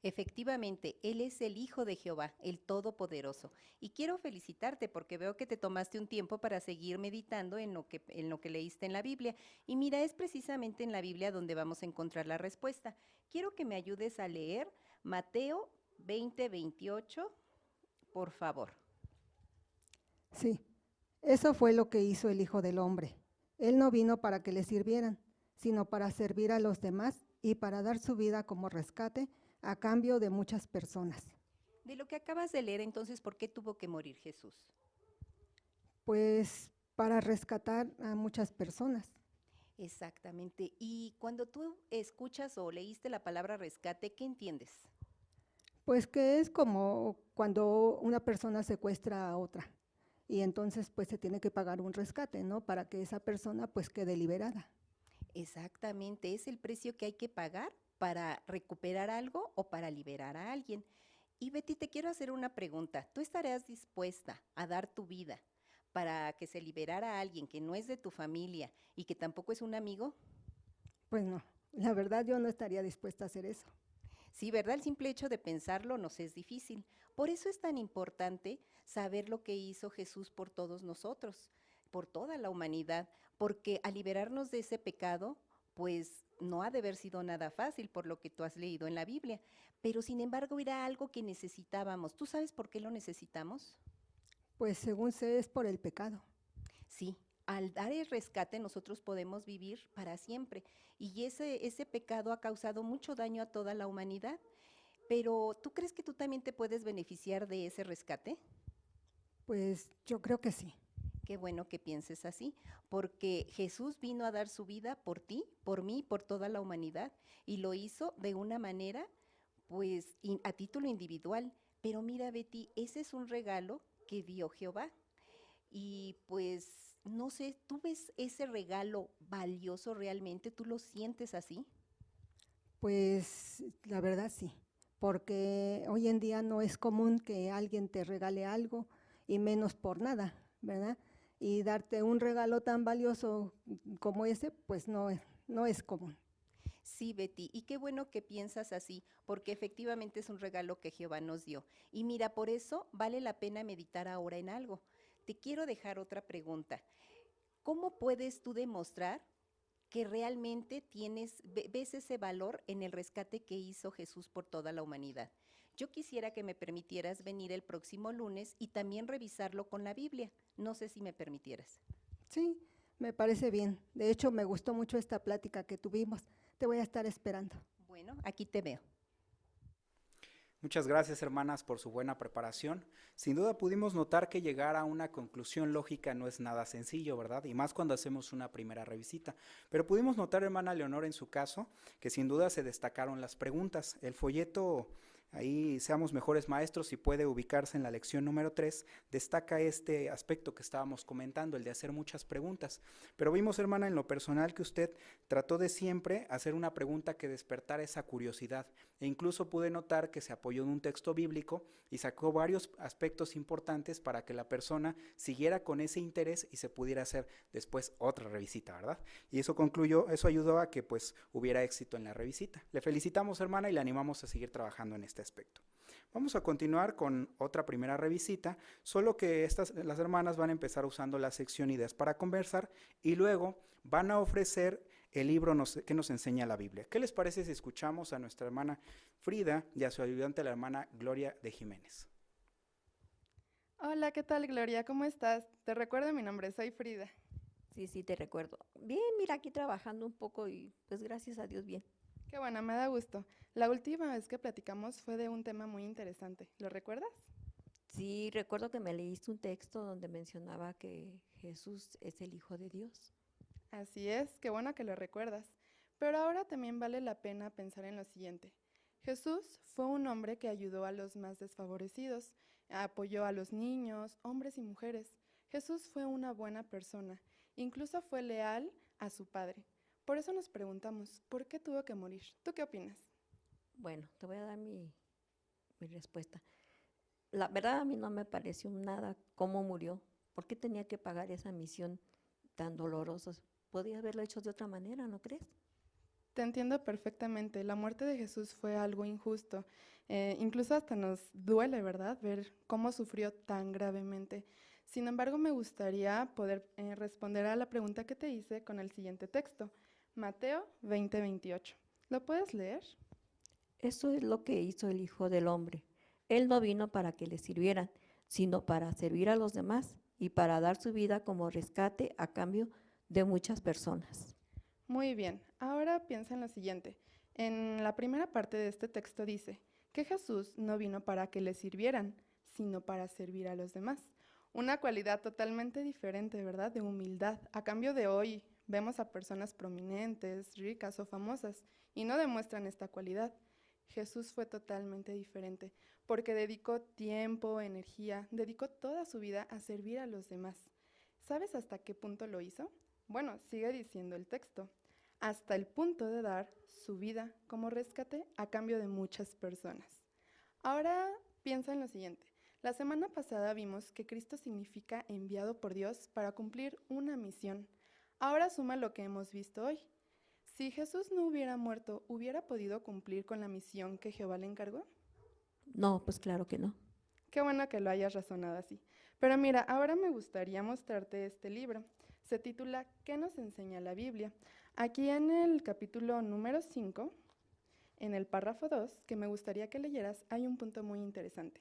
Efectivamente, Él es el Hijo de Jehová, el Todopoderoso. Y quiero felicitarte porque veo que te tomaste un tiempo para seguir meditando en lo que leíste en la Biblia. Y mira, es precisamente en la Biblia donde vamos a encontrar la respuesta. Quiero que me ayudes a leer Mateo 20:28, por favor. Sí, eso fue lo que hizo el Hijo del Hombre. Él no vino para que le sirvieran, sino para servir a los demás y para dar su vida como rescate a cambio de muchas personas. De lo que acabas de leer, entonces, ¿por qué tuvo que morir Jesús? Pues para rescatar a muchas personas. Exactamente. Y cuando tú escuchas o leíste la palabra rescate, ¿qué entiendes? Pues que es como cuando una persona secuestra a otra y entonces pues se tiene que pagar un rescate, ¿no? Para que esa persona pues quede liberada. Exactamente, es el precio que hay que pagar para recuperar algo o para liberar a alguien. Y Betty, te quiero hacer una pregunta. ¿Tú estarías dispuesta a dar tu vida para que se liberara a alguien que no es de tu familia y que tampoco es un amigo? Pues no, la verdad yo no estaría dispuesta a hacer eso. Sí, ¿verdad? El simple hecho de pensarlo nos es difícil. Por eso es tan importante saber lo que hizo Jesús por todos nosotros, por toda la humanidad, porque al liberarnos de ese pecado, pues no ha de haber sido nada fácil por lo que tú has leído en la Biblia, pero sin embargo era algo que necesitábamos. ¿Tú sabes por qué lo necesitamos? Pues según sé es por el pecado. Sí, al dar el rescate nosotros podemos vivir para siempre y ese pecado ha causado mucho daño a toda la humanidad. Pero ¿tú crees que tú también te puedes beneficiar de ese rescate? Pues yo creo que sí. Qué bueno que pienses así, porque Jesús vino a dar su vida por ti, por mí, por toda la humanidad, y lo hizo de una manera, pues, a título individual. Pero mira, Betty, ese es un regalo que dio Jehová. Y pues, no sé, ¿tú ves ese regalo valioso realmente? ¿Tú lo sientes así? Pues la verdad sí, porque hoy en día no es común que alguien te regale algo y menos por nada, ¿verdad? Y darte un regalo tan valioso como ese, pues no es común. Sí, Betty, y qué bueno que piensas así, porque efectivamente es un regalo que Jehová nos dio. Y mira, por eso vale la pena meditar ahora en algo. Te quiero dejar otra pregunta. ¿Cómo puedes tú demostrar que realmente ves ese valor en el rescate que hizo Jesús por toda la humanidad? Yo quisiera que me permitieras venir el próximo lunes y también revisarlo con la Biblia. No sé si me permitieras. Sí, me parece bien. De hecho, me gustó mucho esta plática que tuvimos. Te voy a estar esperando. Bueno, aquí te veo. Muchas gracias, hermanas, por su buena preparación. Sin duda pudimos notar que llegar a una conclusión lógica no es nada sencillo, ¿verdad? Y más cuando hacemos una primera revisita. Pero pudimos notar, hermana Leonor, en su caso, que sin duda se destacaron las preguntas. El folleto, ahí Seamos Mejores Maestros, si puede ubicarse en la lección número 3, destaca este aspecto que estábamos comentando, el de hacer muchas preguntas. Pero vimos, hermana, en lo personal que usted trató de siempre hacer una pregunta que despertara esa curiosidad. E incluso pude notar que se apoyó en un texto bíblico y sacó varios aspectos importantes para que la persona siguiera con ese interés y se pudiera hacer después otra revisita, ¿verdad? Y eso ayudó a que pues hubiera éxito en la revisita. Le felicitamos, hermana, y le animamos a seguir trabajando en este aspecto. Vamos a continuar con otra primera revisita, solo que las hermanas van a empezar usando la sección Ideas para Conversar y luego van a ofrecer el libro que nos enseña la Biblia. ¿Qué les parece si escuchamos a nuestra hermana Frida y a su ayudante, la hermana Gloria de Jiménez? Hola, ¿qué tal, Gloria? ¿Cómo estás? Te recuerdo mi nombre, soy Frida. Sí, te recuerdo. Bien, mira, aquí trabajando un poco y pues gracias a Dios bien. Qué bueno, me da gusto. La última vez que platicamos fue de un tema muy interesante. ¿Lo recuerdas? Sí, recuerdo que me leíste un texto donde mencionaba que Jesús es el Hijo de Dios. Así es, qué bueno que lo recuerdas. Pero ahora también vale la pena pensar en lo siguiente. Jesús fue un hombre que ayudó a los más desfavorecidos, apoyó a los niños, hombres y mujeres. Jesús fue una buena persona, incluso fue leal a su Padre. Por eso nos preguntamos, ¿por qué tuvo que morir? ¿Tú qué opinas? Bueno, te voy a dar mi respuesta. La verdad a mí no me pareció nada cómo murió. ¿Por qué tenía que pagar esa misión tan dolorosa podía haberlo hecho de otra manera, ¿no crees? Te entiendo perfectamente. La muerte de Jesús fue algo injusto. Incluso hasta nos duele, ¿verdad?, ver cómo sufrió tan gravemente. Sin embargo, me gustaría poder responder a la pregunta que te hice con el siguiente texto. Mateo 20:28. ¿Lo puedes leer? Eso es lo que hizo el Hijo del Hombre. Él no vino para que le sirvieran, sino para servir a los demás y para dar su vida como rescate a cambio de muchas personas. Muy bien, ahora piensa en lo siguiente. En la primera parte de este texto dice que Jesús no vino para que le sirvieran, sino para servir a los demás. Una cualidad totalmente diferente, ¿verdad?, de humildad. A cambio de hoy vemos a personas prominentes, ricas o famosas y no demuestran esta cualidad. Jesús fue totalmente diferente porque dedicó tiempo, energía, dedicó toda su vida a servir a los demás. ¿Sabes hasta qué punto lo hizo? Bueno, sigue diciendo el texto, hasta el punto de dar su vida como rescate a cambio de muchas personas. Ahora piensa en lo siguiente. La semana pasada vimos que Cristo significa enviado por Dios para cumplir una misión. Ahora suma lo que hemos visto hoy. Si Jesús no hubiera muerto, ¿hubiera podido cumplir con la misión que Jehová le encargó? No, pues claro que no. Qué bueno que lo hayas razonado así. Pero mira, ahora me gustaría mostrarte este libro. Se titula ¿Qué nos enseña la Biblia? Aquí en el capítulo número 5, en el párrafo 2, que me gustaría que leyeras, hay un punto muy interesante.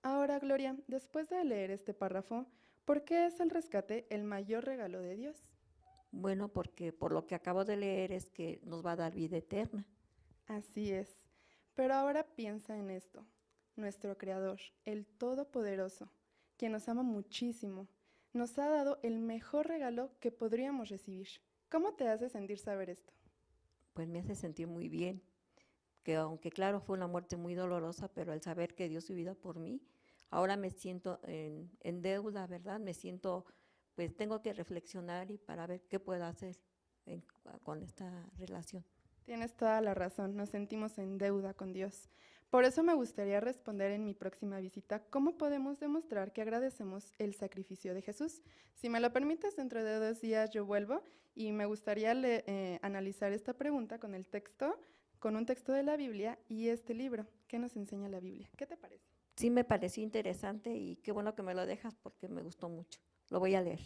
Ahora, Gloria, después de leer este párrafo, ¿por qué es el rescate el mayor regalo de Dios? Bueno, porque por lo que acabo de leer es que nos va a dar vida eterna. Así es. Pero ahora piensa en esto. Nuestro Creador, el Todopoderoso, quien nos ama muchísimo, nos ha dado el mejor regalo que podríamos recibir. ¿Cómo te hace sentir saber esto? Pues me hace sentir muy bien, que aunque claro fue una muerte muy dolorosa, pero el saber que dio su vida por mí, ahora me siento en deuda, ¿verdad? Me siento, pues tengo que reflexionar y para ver qué puedo hacer con esta relación. Tienes toda la razón, nos sentimos en deuda con Dios. Por eso me gustaría responder en mi próxima visita cómo podemos demostrar que agradecemos el sacrificio de Jesús. Si me lo permites, dentro de 2 días yo vuelvo y me gustaría analizar esta pregunta con el texto, con un texto de la Biblia y este libro. ¿Qué nos enseña la Biblia? ¿Qué te parece? Sí, me pareció interesante y qué bueno que me lo dejas porque me gustó mucho. Lo voy a leer.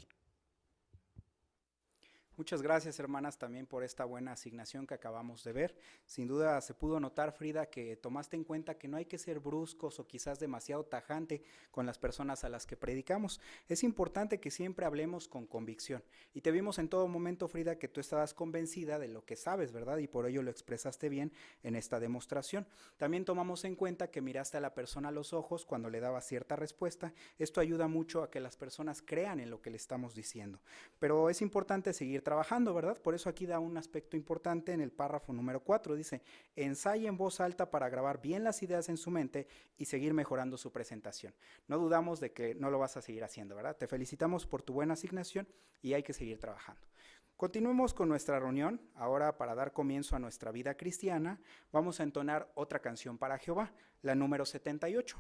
Muchas gracias, hermanas, también por esta buena asignación que acabamos de ver. Sin duda se pudo notar, Frida, que tomaste en cuenta que no hay que ser bruscos o quizás demasiado tajante con las personas a las que predicamos. Es importante que siempre hablemos con convicción. Y te vimos en todo momento, Frida, que tú estabas convencida de lo que sabes, ¿verdad? Y por ello lo expresaste bien en esta demostración. También tomamos en cuenta que miraste a la persona a los ojos cuando le dabas cierta respuesta. Esto ayuda mucho a que las personas crean en lo que le estamos diciendo. Pero es importante seguir trabajando, ¿verdad? Por eso aquí da un aspecto importante en el párrafo número 4. Dice, ensaye en voz alta para grabar bien las ideas en su mente y seguir mejorando su presentación. No dudamos de que no lo vas a seguir haciendo, ¿verdad? Te felicitamos por tu buena asignación y hay que seguir trabajando. Continuemos con nuestra reunión. Ahora, para dar comienzo a nuestra vida cristiana, vamos a entonar otra canción para Jehová, la número 78.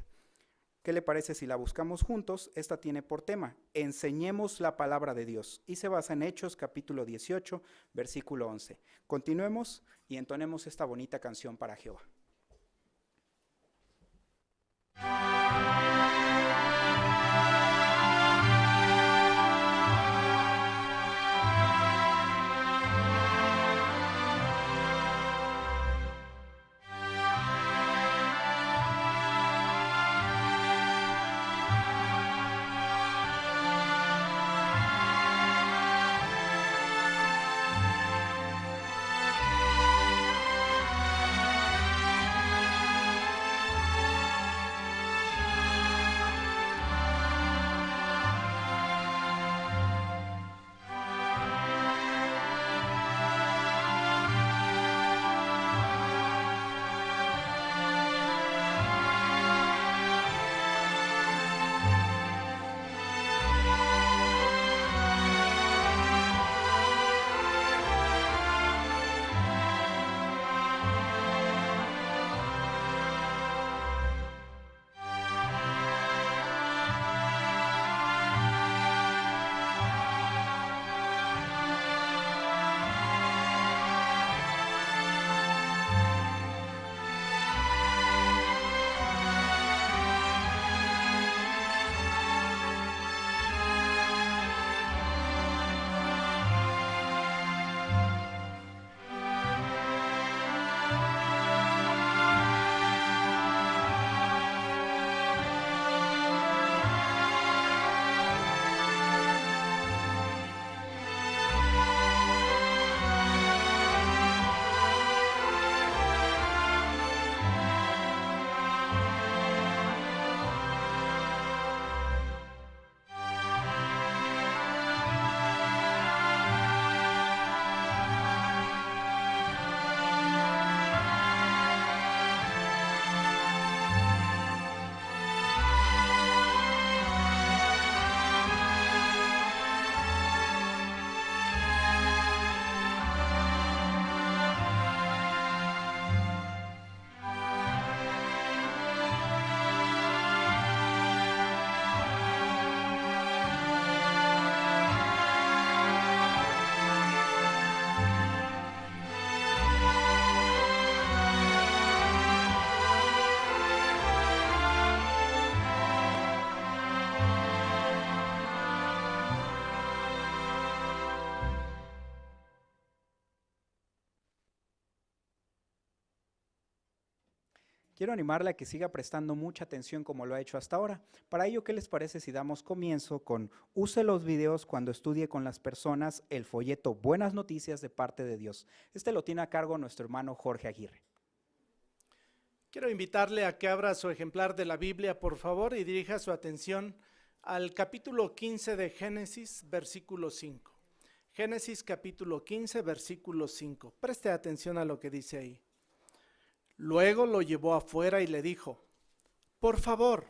¿Qué le parece si la buscamos juntos? Esta tiene por tema, enseñemos la palabra de Dios, y se basa en Hechos capítulo 18, versículo 11. Continuemos y entonemos esta bonita canción para Jehová. Quiero animarle a que siga prestando mucha atención como lo ha hecho hasta ahora. Para ello, ¿qué les parece si damos comienzo con use los videos cuando estudie con las personas el folleto Buenas Noticias de parte de Dios? Este lo tiene a cargo nuestro hermano Jorge Aguirre. Quiero invitarle a que abra su ejemplar de la Biblia, por favor, y dirija su atención al capítulo 15 de Génesis, versículo 5. Génesis capítulo 15, versículo 5. Preste atención a lo que dice ahí. Luego lo llevó afuera y le dijo, por favor,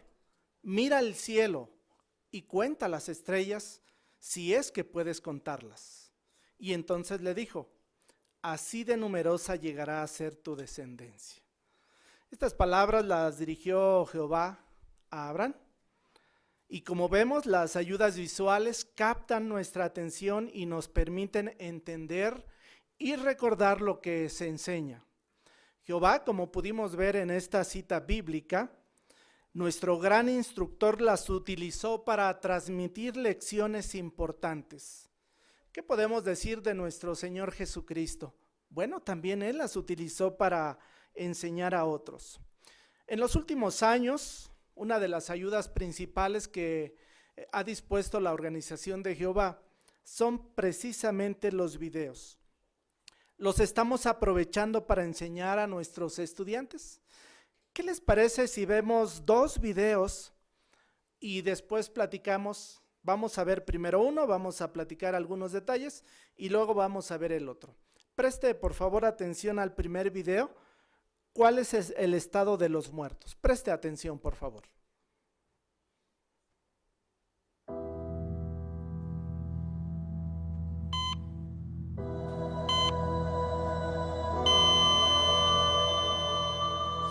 mira el cielo y cuenta las estrellas si es que puedes contarlas. Y entonces le dijo, así de numerosa llegará a ser tu descendencia. Estas palabras las dirigió Jehová a Abraham. Y como vemos, las ayudas visuales captan nuestra atención y nos permiten entender y recordar lo que se enseña. Jehová, como pudimos ver en esta cita bíblica, nuestro gran instructor las utilizó para transmitir lecciones importantes. ¿Qué podemos decir de nuestro Señor Jesucristo? Bueno, también Él las utilizó para enseñar a otros. En los últimos años, una de las ayudas principales que ha dispuesto la Organización de Jehová son precisamente los videos. Los estamos aprovechando para enseñar a nuestros estudiantes. ¿Qué les parece si vemos 2 videos y después platicamos? Vamos a ver primero uno, vamos a platicar algunos detalles y luego vamos a ver el otro. Preste por favor atención al primer video. ¿Cuál es el estado de los muertos? Preste atención, por favor.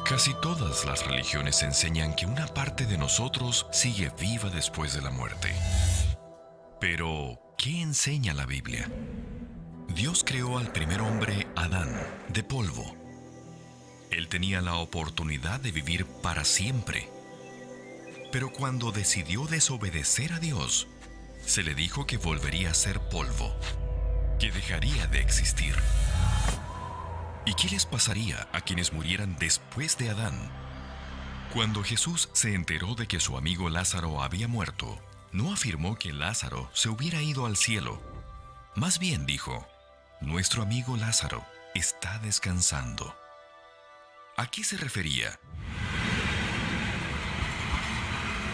Casi todas las religiones enseñan que una parte de nosotros sigue viva después de la muerte. Pero, ¿qué enseña la Biblia? Dios creó al primer hombre, Adán, de polvo. Él tenía la oportunidad de vivir para siempre. Pero cuando decidió desobedecer a Dios, se le dijo que volvería a ser polvo, que dejaría de existir. ¿Y qué les pasaría a quienes murieran después de Adán? Cuando Jesús se enteró de que su amigo Lázaro había muerto, no afirmó que Lázaro se hubiera ido al cielo. Más bien dijo, nuestro amigo Lázaro está descansando. ¿A qué se refería?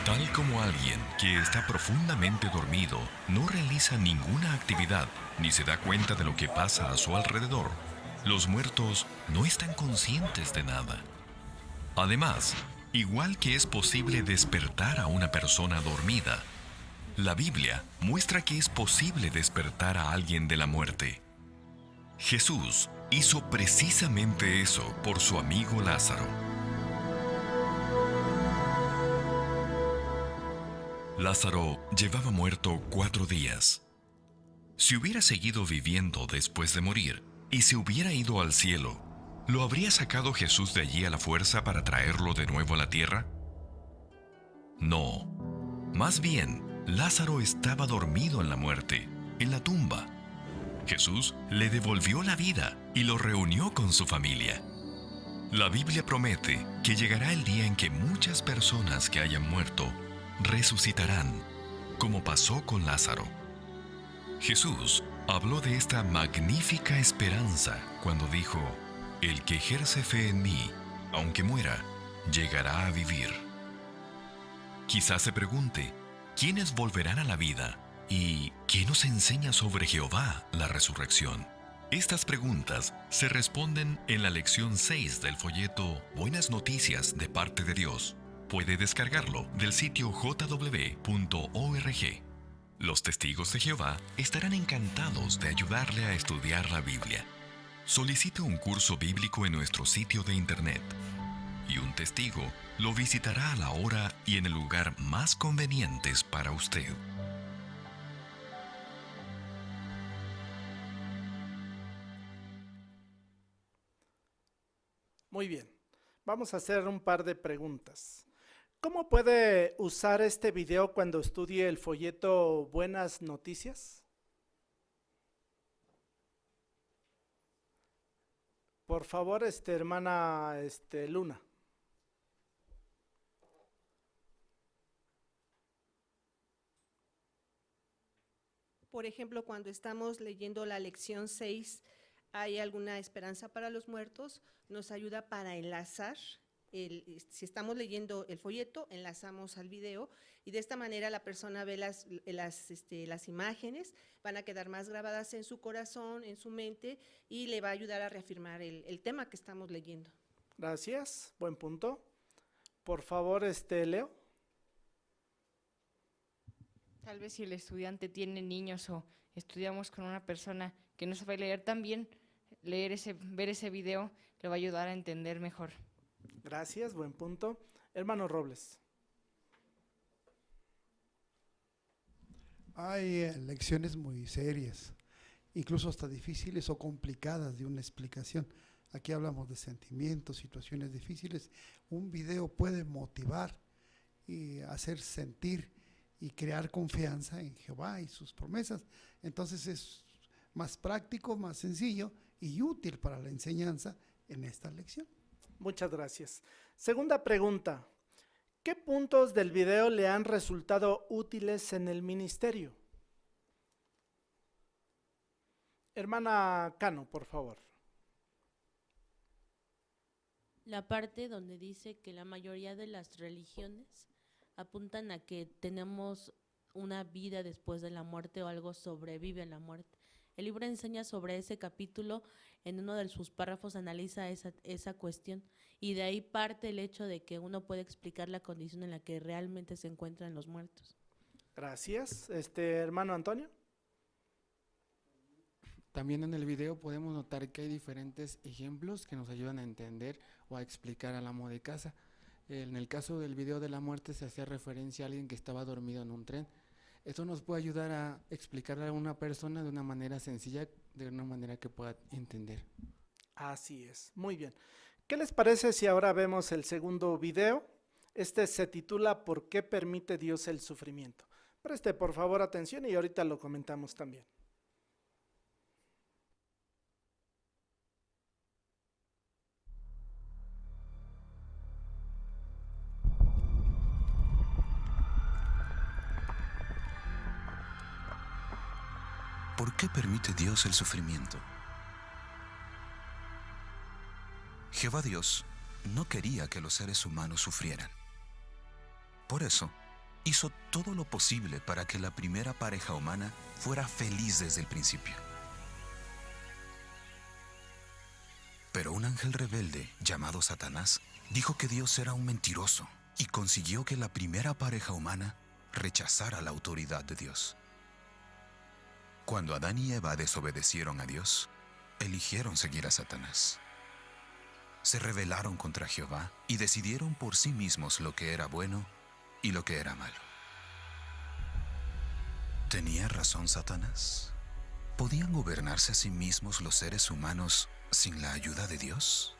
Tal como alguien que está profundamente dormido no realiza ninguna actividad ni se da cuenta de lo que pasa a su alrededor, los muertos no están conscientes de nada. Además, igual que es posible despertar a una persona dormida, la Biblia muestra que es posible despertar a alguien de la muerte. Jesús hizo precisamente eso por su amigo Lázaro. Lázaro llevaba muerto 4 días. Si hubiera seguido viviendo después de morir y se hubiera ido al cielo, ¿lo habría sacado Jesús de allí a la fuerza para traerlo de nuevo a la tierra? No. Más bien, Lázaro estaba dormido en la muerte, en la tumba. Jesús le devolvió la vida y lo reunió con su familia. La Biblia promete que llegará el día en que muchas personas que hayan muerto resucitarán, como pasó con Lázaro. Jesús habló de esta magnífica esperanza cuando dijo, el que ejerce fe en mí, aunque muera, llegará a vivir. Quizás se pregunte, ¿quiénes volverán a la vida? ¿Y qué nos enseña sobre Jehová, la resurrección? Estas preguntas se responden en la lección 6 del folleto Buenas Noticias de parte de Dios. Puede descargarlo del sitio jw.org. Los testigos de Jehová estarán encantados de ayudarle a estudiar la Biblia. Solicite un curso bíblico en nuestro sitio de internet y un testigo lo visitará a la hora y en el lugar más convenientes para usted. Muy bien, vamos a hacer un par de preguntas. ¿Cómo puede usar este video cuando estudie el folleto Buenas Noticias? Por favor, hermana Luna. Por ejemplo, cuando estamos leyendo la lección 6, ¿hay alguna esperanza para los muertos? Nos ayuda para enlazar. Si estamos leyendo el folleto, enlazamos al video y de esta manera la persona ve las imágenes, van a quedar más grabadas en su corazón, en su mente y le va a ayudar a reafirmar el tema que estamos leyendo. Gracias, buen punto. Por favor, Leo. Tal vez si el estudiante tiene niños o estudiamos con una persona que no sabe leer también, ver ese video le va a ayudar a entender mejor. Gracias, buen punto. Hermano Robles. Hay lecciones muy serias, incluso hasta difíciles o complicadas de una explicación. Aquí hablamos de sentimientos, situaciones difíciles. Un video puede motivar y hacer sentir y crear confianza en Jehová y sus promesas. Entonces es más práctico, más sencillo y útil para la enseñanza en esta lección. Muchas gracias. Segunda pregunta. ¿Qué puntos del video le han resultado útiles en el ministerio? Hermana Cano, por favor. La parte donde dice que la mayoría de las religiones apuntan a que tenemos una vida después de la muerte o algo sobrevive a la muerte. El libro enseña sobre ese capítulo, en uno de sus párrafos analiza esa cuestión y de ahí parte el hecho de que uno puede explicar la condición en la que realmente se encuentran los muertos. Gracias. Hermano Antonio. También en el video podemos notar que hay diferentes ejemplos que nos ayudan a entender o a explicar al amo de casa. En el caso del video de la muerte se hacía referencia a alguien que estaba dormido en un tren. Esto nos puede ayudar a explicarle a una persona de una manera sencilla, de una manera que pueda entender. Así es, muy bien. ¿Qué les parece si ahora vemos el segundo video? Se titula ¿Por qué permite Dios el sufrimiento? Preste por favor atención y ahorita lo comentamos también. ¿Por qué permite Dios el sufrimiento? Jehová Dios no quería que los seres humanos sufrieran. Por eso, hizo todo lo posible para que la primera pareja humana fuera feliz desde el principio. Pero un ángel rebelde llamado Satanás dijo que Dios era un mentiroso y consiguió que la primera pareja humana rechazara la autoridad de Dios. Cuando Adán y Eva desobedecieron a Dios, eligieron seguir a Satanás. Se rebelaron contra Jehová y decidieron por sí mismos lo que era bueno y lo que era malo. ¿Tenía razón Satanás? ¿Podían gobernarse a sí mismos los seres humanos sin la ayuda de Dios?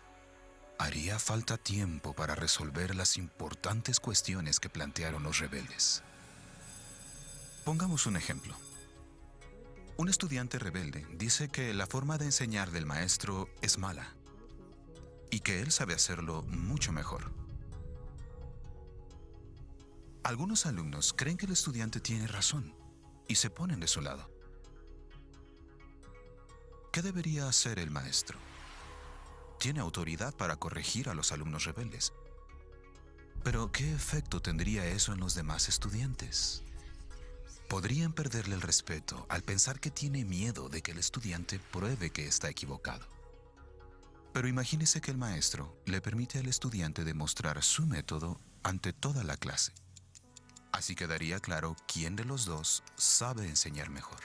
Haría falta tiempo para resolver las importantes cuestiones que plantearon los rebeldes. Pongamos un ejemplo. Un estudiante rebelde dice que la forma de enseñar del maestro es mala y que él sabe hacerlo mucho mejor. Algunos alumnos creen que el estudiante tiene razón y se ponen de su lado. ¿Qué debería hacer el maestro? Tiene autoridad para corregir a los alumnos rebeldes. Pero ¿qué efecto tendría eso en los demás estudiantes? Podrían perderle el respeto al pensar que tiene miedo de que el estudiante pruebe que está equivocado. Pero imagínese que el maestro le permite al estudiante demostrar su método ante toda la clase. Así quedaría claro quién de los dos sabe enseñar mejor.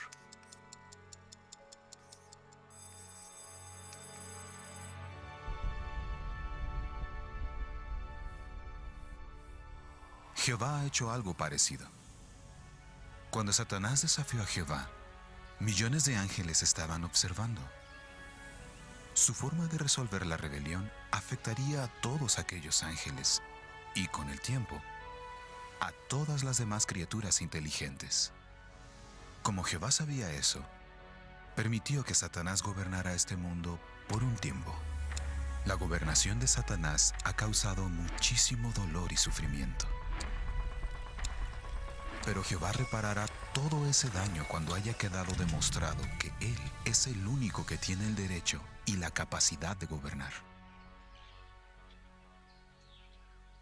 Jehová ha hecho algo parecido. Cuando Satanás desafió a Jehová, millones de ángeles estaban observando. Su forma de resolver la rebelión afectaría a todos aquellos ángeles y, con el tiempo, a todas las demás criaturas inteligentes. Como Jehová sabía eso, permitió que Satanás gobernara este mundo por un tiempo. La gobernación de Satanás ha causado muchísimo dolor y sufrimiento. Pero Jehová reparará todo ese daño cuando haya quedado demostrado que Él es el único que tiene el derecho y la capacidad de gobernar.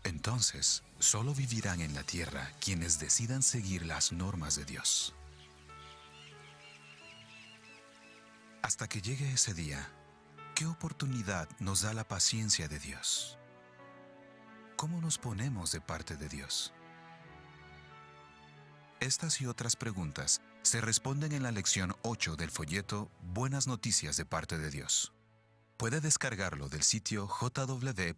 Entonces, solo vivirán en la tierra quienes decidan seguir las normas de Dios. Hasta que llegue ese día, ¿qué oportunidad nos da la paciencia de Dios? ¿Cómo nos ponemos de parte de Dios? Estas y otras preguntas se responden en la lección 8 del folleto Buenas Noticias de parte de Dios. Puede descargarlo del sitio jw.org.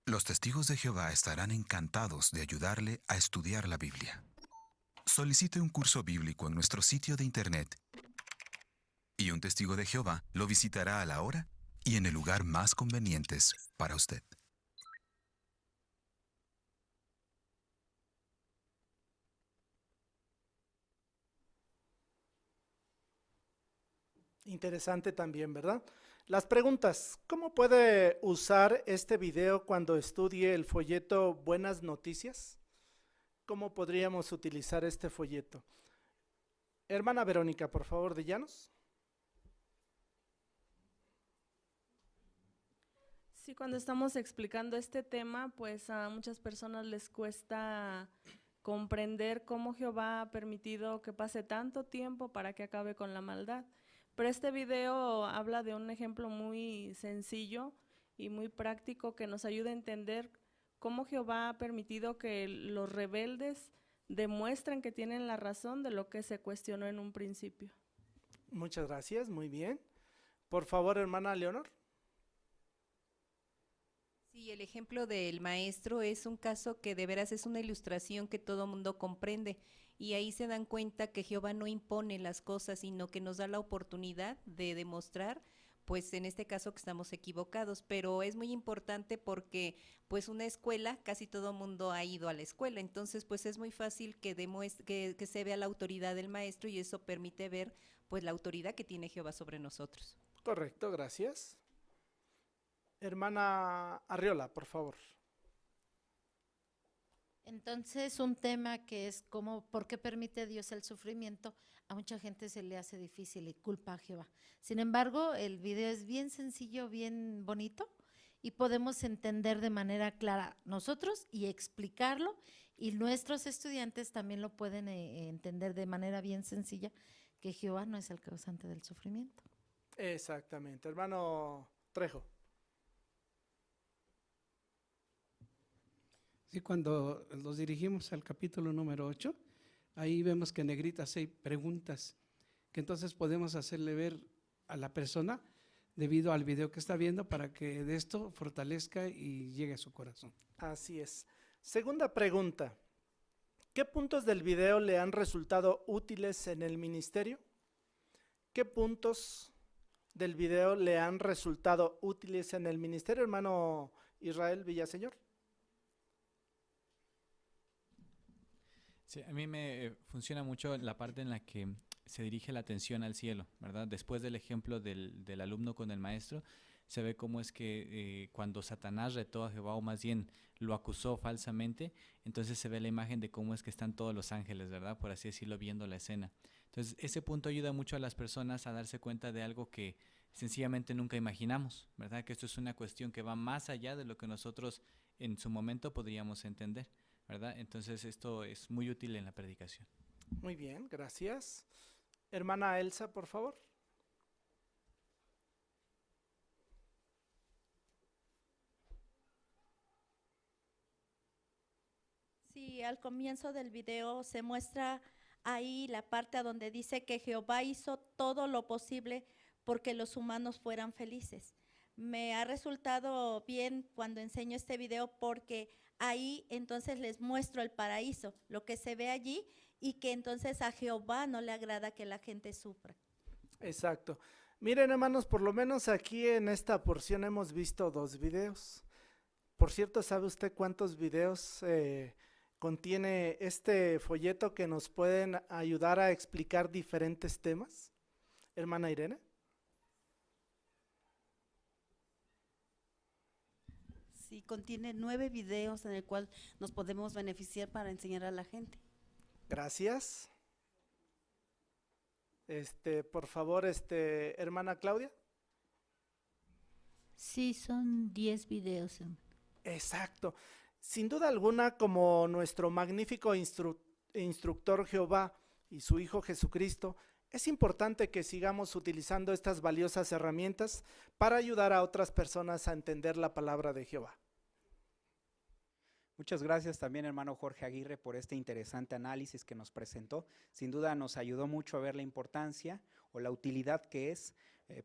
Los testigos de Jehová estarán encantados de ayudarle a estudiar la Biblia. Solicite un curso bíblico en nuestro sitio de internet y un testigo de Jehová lo visitará a la hora y en el lugar más convenientes para usted. Interesante también, ¿verdad? Las preguntas. ¿Cómo puede usar este video cuando estudie el folleto Buenas Noticias? ¿Cómo podríamos utilizar este folleto? Hermana Verónica, por favor, de Llanos. Sí, cuando estamos explicando este tema, pues a muchas personas les cuesta comprender cómo Jehová ha permitido que pase tanto tiempo para que acabe con la maldad. Pero este video habla de un ejemplo muy sencillo y muy práctico que nos ayuda a entender cómo Jehová ha permitido que los rebeldes demuestren que tienen la razón de lo que se cuestionó en un principio. Muchas gracias, muy bien. Por favor, hermana Leonor. Sí, el ejemplo del maestro es un caso que de veras es una ilustración que todo mundo comprende. Y ahí se dan cuenta que Jehová no impone las cosas, sino que nos da la oportunidad de demostrar, pues en este caso que estamos equivocados, pero es muy importante porque pues una escuela, casi todo mundo ha ido a la escuela, entonces pues es muy fácil que que se vea la autoridad del maestro y eso permite ver pues la autoridad que tiene Jehová sobre nosotros. Correcto, gracias. Hermana Arriola, por favor. Entonces, un tema que es como, ¿por qué permite Dios el sufrimiento? A mucha gente se le hace difícil y culpa a Jehová. Sin embargo, el video es bien sencillo, bien bonito y podemos entender de manera clara nosotros y explicarlo y nuestros estudiantes también lo pueden entender de manera bien sencilla que Jehová no es el causante del sufrimiento. Exactamente. Hermano Trejo. Sí, cuando nos dirigimos al capítulo número 8, ahí vemos que en negritas hay preguntas que entonces podemos hacerle ver a la persona debido al video que está viendo para que de esto fortalezca y llegue a su corazón. Así es. Segunda pregunta. ¿Qué puntos del video le han resultado útiles en el ministerio? ¿Qué puntos del video le han resultado útiles en el ministerio, hermano Israel Villaseñor? Sí, a mí me funciona mucho la parte en la que se dirige la atención al cielo, ¿verdad? Después del ejemplo del alumno con el maestro, se ve cómo es que cuando Satanás retó a Jehová, o más bien lo acusó falsamente, entonces se ve la imagen de cómo es que están todos los ángeles, ¿verdad? Por así decirlo, viendo la escena. Entonces, ese punto ayuda mucho a las personas a darse cuenta de algo que sencillamente nunca imaginamos, ¿verdad? Que esto es una cuestión que va más allá de lo que nosotros en su momento podríamos entender, ¿verdad? Entonces esto es muy útil en la predicación. Muy bien, gracias. Hermana Elsa, por favor. Sí, al comienzo del video se muestra ahí la parte a donde dice que Jehová hizo todo lo posible porque los humanos fueran felices. Me ha resultado bien cuando enseño este video porque ahí entonces les muestro el paraíso, lo que se ve allí y que entonces a Jehová no le agrada que la gente sufra. Exacto. Miren, hermanos, por lo menos aquí en esta porción hemos visto 2 videos. Por cierto, ¿sabe usted cuántos videos contiene este folleto que nos pueden ayudar a explicar diferentes temas? Hermana Irene. Sí, contiene 9 videos en el cual nos podemos beneficiar para enseñar a la gente. Gracias. Por favor, hermana Claudia. Sí, son 10 videos. Exacto. Sin duda alguna, como nuestro magnífico instructor Jehová y su Hijo Jesucristo, es importante que sigamos utilizando estas valiosas herramientas para ayudar a otras personas a entender la palabra de Jehová. Muchas gracias también, hermano Jorge Aguirre, por este interesante análisis que nos presentó. Sin duda nos ayudó mucho a ver la importancia o la utilidad que es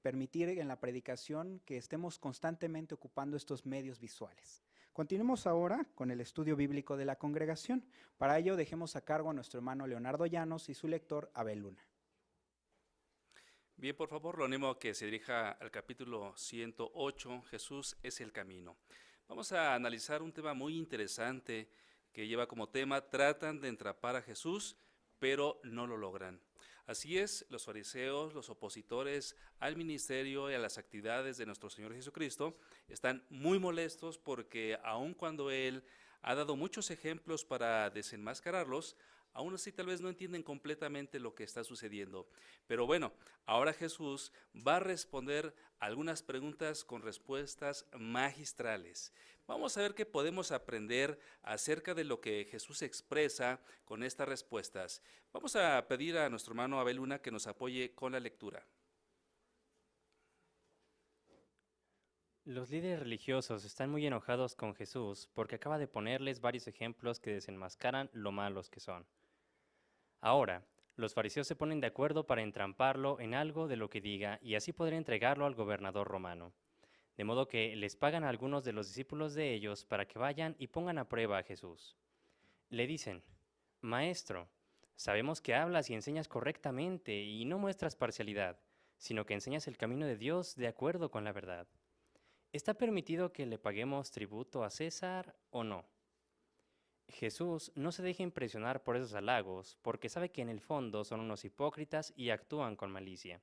permitir en la predicación que estemos constantemente ocupando estos medios visuales. Continuemos ahora con el estudio bíblico de la congregación. Para ello dejemos a cargo a nuestro hermano Leonardo Llanos y su lector Abel Luna. Bien, por favor, lo animo a que se dirija al capítulo 108, Jesús es el camino. Vamos a analizar un tema muy interesante que lleva como tema, tratan de entrapar a Jesús, pero no lo logran. Así es, los fariseos, los opositores al ministerio y a las actividades de nuestro Señor Jesucristo, están muy molestos porque aun cuando Él ha dado muchos ejemplos para desenmascararlos, aún así tal vez no entienden completamente lo que está sucediendo. Pero bueno, ahora Jesús va a responder algunas preguntas con respuestas magistrales. Vamos a ver qué podemos aprender acerca de lo que Jesús expresa con estas respuestas. Vamos a pedir a nuestro hermano Abel Luna que nos apoye con la lectura. Los líderes religiosos están muy enojados con Jesús porque acaba de ponerles varios ejemplos que desenmascaran lo malos que son. Ahora, los fariseos se ponen de acuerdo para entramparlo en algo de lo que diga y así poder entregarlo al gobernador romano. De modo que les pagan a algunos de los discípulos de ellos para que vayan y pongan a prueba a Jesús. Le dicen, Maestro, sabemos que hablas y enseñas correctamente y no muestras parcialidad, sino que enseñas el camino de Dios de acuerdo con la verdad. ¿Está permitido que le paguemos tributo a César o no? Jesús no se deja impresionar por esos halagos, porque sabe que en el fondo son unos hipócritas y actúan con malicia.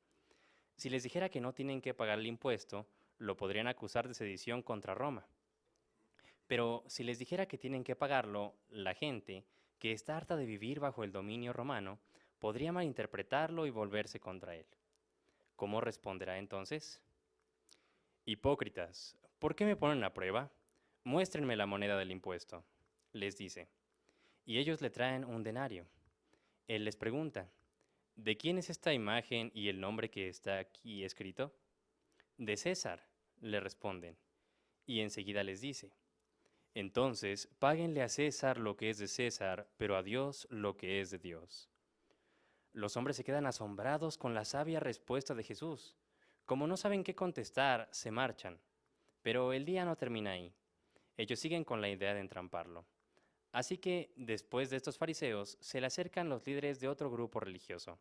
Si les dijera que no tienen que pagar el impuesto, lo podrían acusar de sedición contra Roma. Pero si les dijera que tienen que pagarlo, la gente, que está harta de vivir bajo el dominio romano, podría malinterpretarlo y volverse contra él. ¿Cómo responderá entonces? Hipócritas, ¿por qué me ponen a prueba? Muéstrenme la moneda del impuesto, les dice. Y ellos le traen un denario. Él les pregunta, ¿de quién es esta imagen y el nombre que está aquí escrito? De César, le responden. Y enseguida les dice, entonces páguenle a César lo que es de César, pero a Dios lo que es de Dios. Los hombres se quedan asombrados con la sabia respuesta de Jesús. Como no saben qué contestar, se marchan. Pero el día no termina ahí. Ellos siguen con la idea de entramparlo. Así que, después de estos fariseos, se le acercan los líderes de otro grupo religioso.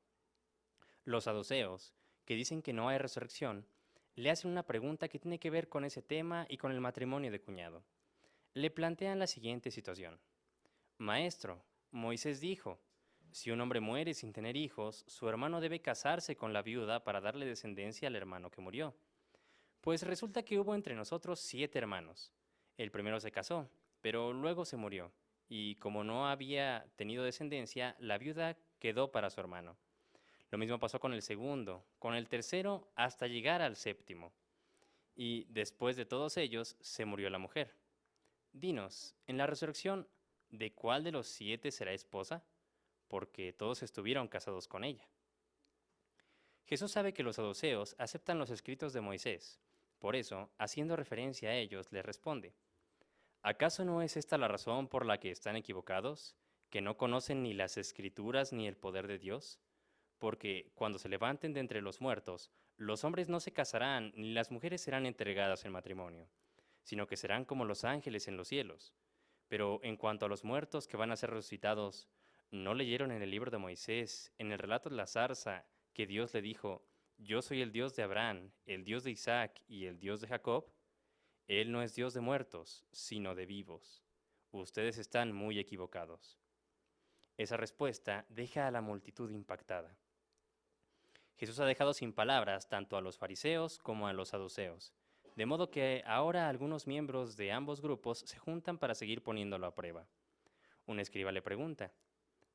Los saduceos, que dicen que no hay resurrección, le hacen una pregunta que tiene que ver con ese tema y con el matrimonio de cuñado. Le plantean la siguiente situación. Maestro, Moisés dijo, si un hombre muere sin tener hijos, su hermano debe casarse con la viuda para darle descendencia al hermano que murió. Pues resulta que hubo entre nosotros 7 hermanos. El primero se casó, pero luego se murió, y como no había tenido descendencia, la viuda quedó para su hermano. Lo mismo pasó con el segundo, con el tercero, hasta llegar al 7º. Y después de todos ellos, se murió la mujer. Dinos, en la resurrección, ¿de cuál de los 7 será esposa? Porque todos estuvieron casados con ella. Jesús sabe que los saduceos aceptan los escritos de Moisés. Por eso, haciendo referencia a ellos, les responde, ¿acaso no es esta la razón por la que están equivocados? ¿Que no conocen ni las Escrituras ni el poder de Dios? Porque cuando se levanten de entre los muertos, los hombres no se casarán ni las mujeres serán entregadas en matrimonio, sino que serán como los ángeles en los cielos. Pero en cuanto a los muertos que van a ser resucitados, ¿no leyeron en el libro de Moisés, en el relato de la zarza, que Dios le dijo, yo soy el Dios de Abraham, el Dios de Isaac y el Dios de Jacob? Él no es Dios de muertos, sino de vivos. Ustedes están muy equivocados. Esa respuesta deja a la multitud impactada. Jesús ha dejado sin palabras tanto a los fariseos como a los saduceos. De modo que ahora algunos miembros de ambos grupos se juntan para seguir poniéndolo a prueba. Un escriba le pregunta,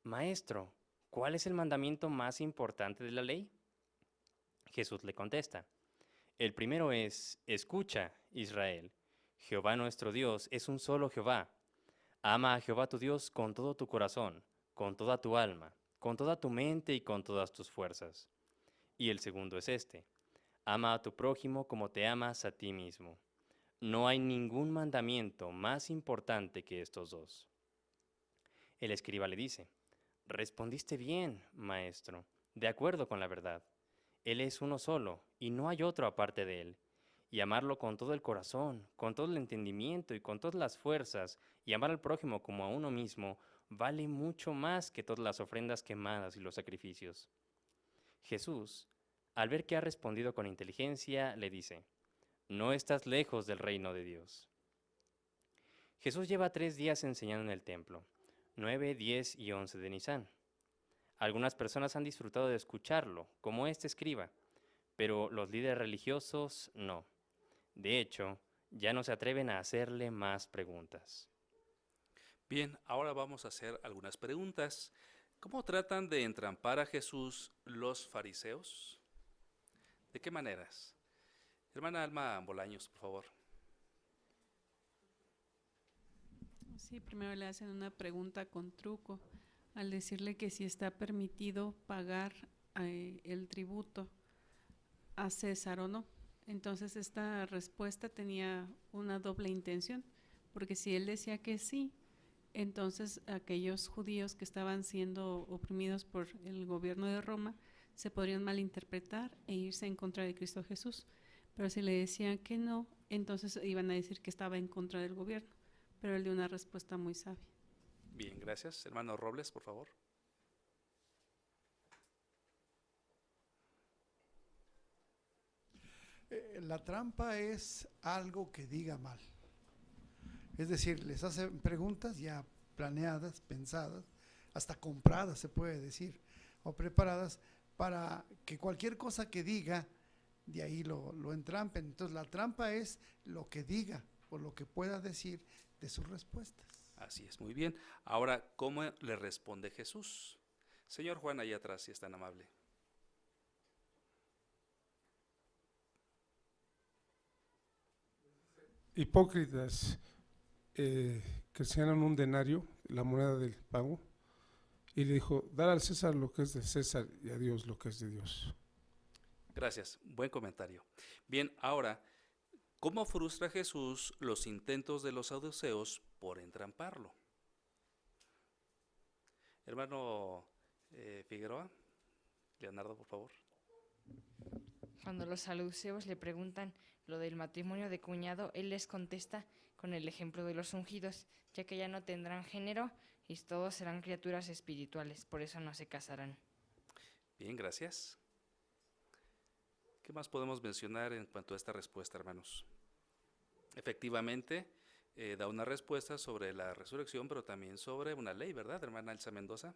Maestro, ¿cuál es el mandamiento más importante de la ley? Jesús le contesta, el primero es, escucha, Israel, Jehová nuestro Dios es un solo Jehová. Ama a Jehová tu Dios con todo tu corazón, con toda tu alma, con toda tu mente y con todas tus fuerzas. Y el segundo es este, ama a tu prójimo como te amas a ti mismo. No hay ningún mandamiento más importante que estos dos. El escriba le dice, respondiste bien, maestro, de acuerdo con la verdad. Él es uno solo, y no hay otro aparte de él. Y amarlo con todo el corazón, con todo el entendimiento y con todas las fuerzas, y amar al prójimo como a uno mismo, vale mucho más que todas las ofrendas quemadas y los sacrificios. Jesús, al ver que ha respondido con inteligencia, le dice, no estás lejos del reino de Dios. Jesús lleva 3 días enseñando en el templo, 9, 10 y 11 de Nisán. Algunas personas han disfrutado de escucharlo, como este escriba, pero los líderes religiosos no. De hecho, ya no se atreven a hacerle más preguntas. Bien, ahora vamos a hacer algunas preguntas. ¿Cómo tratan de entrampar a Jesús los fariseos? ¿De qué maneras? Hermana Alma Bolaños, por favor. Sí, primero le hacen una pregunta con truco, al decirle que si está permitido pagar el tributo a César o no. Entonces esta respuesta tenía una doble intención, porque si él decía que sí, entonces aquellos judíos que estaban siendo oprimidos por el gobierno de Roma se podrían malinterpretar e irse en contra de Cristo Jesús. Pero si le decían que no, entonces iban a decir que estaba en contra del gobierno. Pero él dio una respuesta muy sabia. Bien, gracias. Hermano Robles, por favor. La trampa es algo que diga mal. Es decir, les hacen preguntas ya planeadas, pensadas, hasta compradas se puede decir, o preparadas para que cualquier cosa que diga, de ahí lo entrampen. Entonces la trampa es lo que diga o lo que pueda decir de sus respuestas. Así es, muy bien. Ahora, ¿cómo le responde Jesús? Señor Juan, ahí atrás, si es tan amable. Hipócritas que señalan un denario, la moneda del pago, y le dijo, dar al César lo que es de César y a Dios lo que es de Dios. Gracias, buen comentario. Bien, ahora, ¿cómo frustra Jesús los intentos de los saduceos por entramparlo? Hermano Figueroa, Leonardo, por favor. Cuando los saduceos le preguntan lo del matrimonio de cuñado, él les contesta con el ejemplo de los ungidos, ya que ya no tendrán género y todos serán criaturas espirituales, por eso no se casarán. Bien, gracias. ¿Qué más podemos mencionar en cuanto a esta respuesta, hermanos? Efectivamente, da una respuesta sobre la resurrección, pero también sobre una ley, ¿verdad, hermana Elsa Mendoza?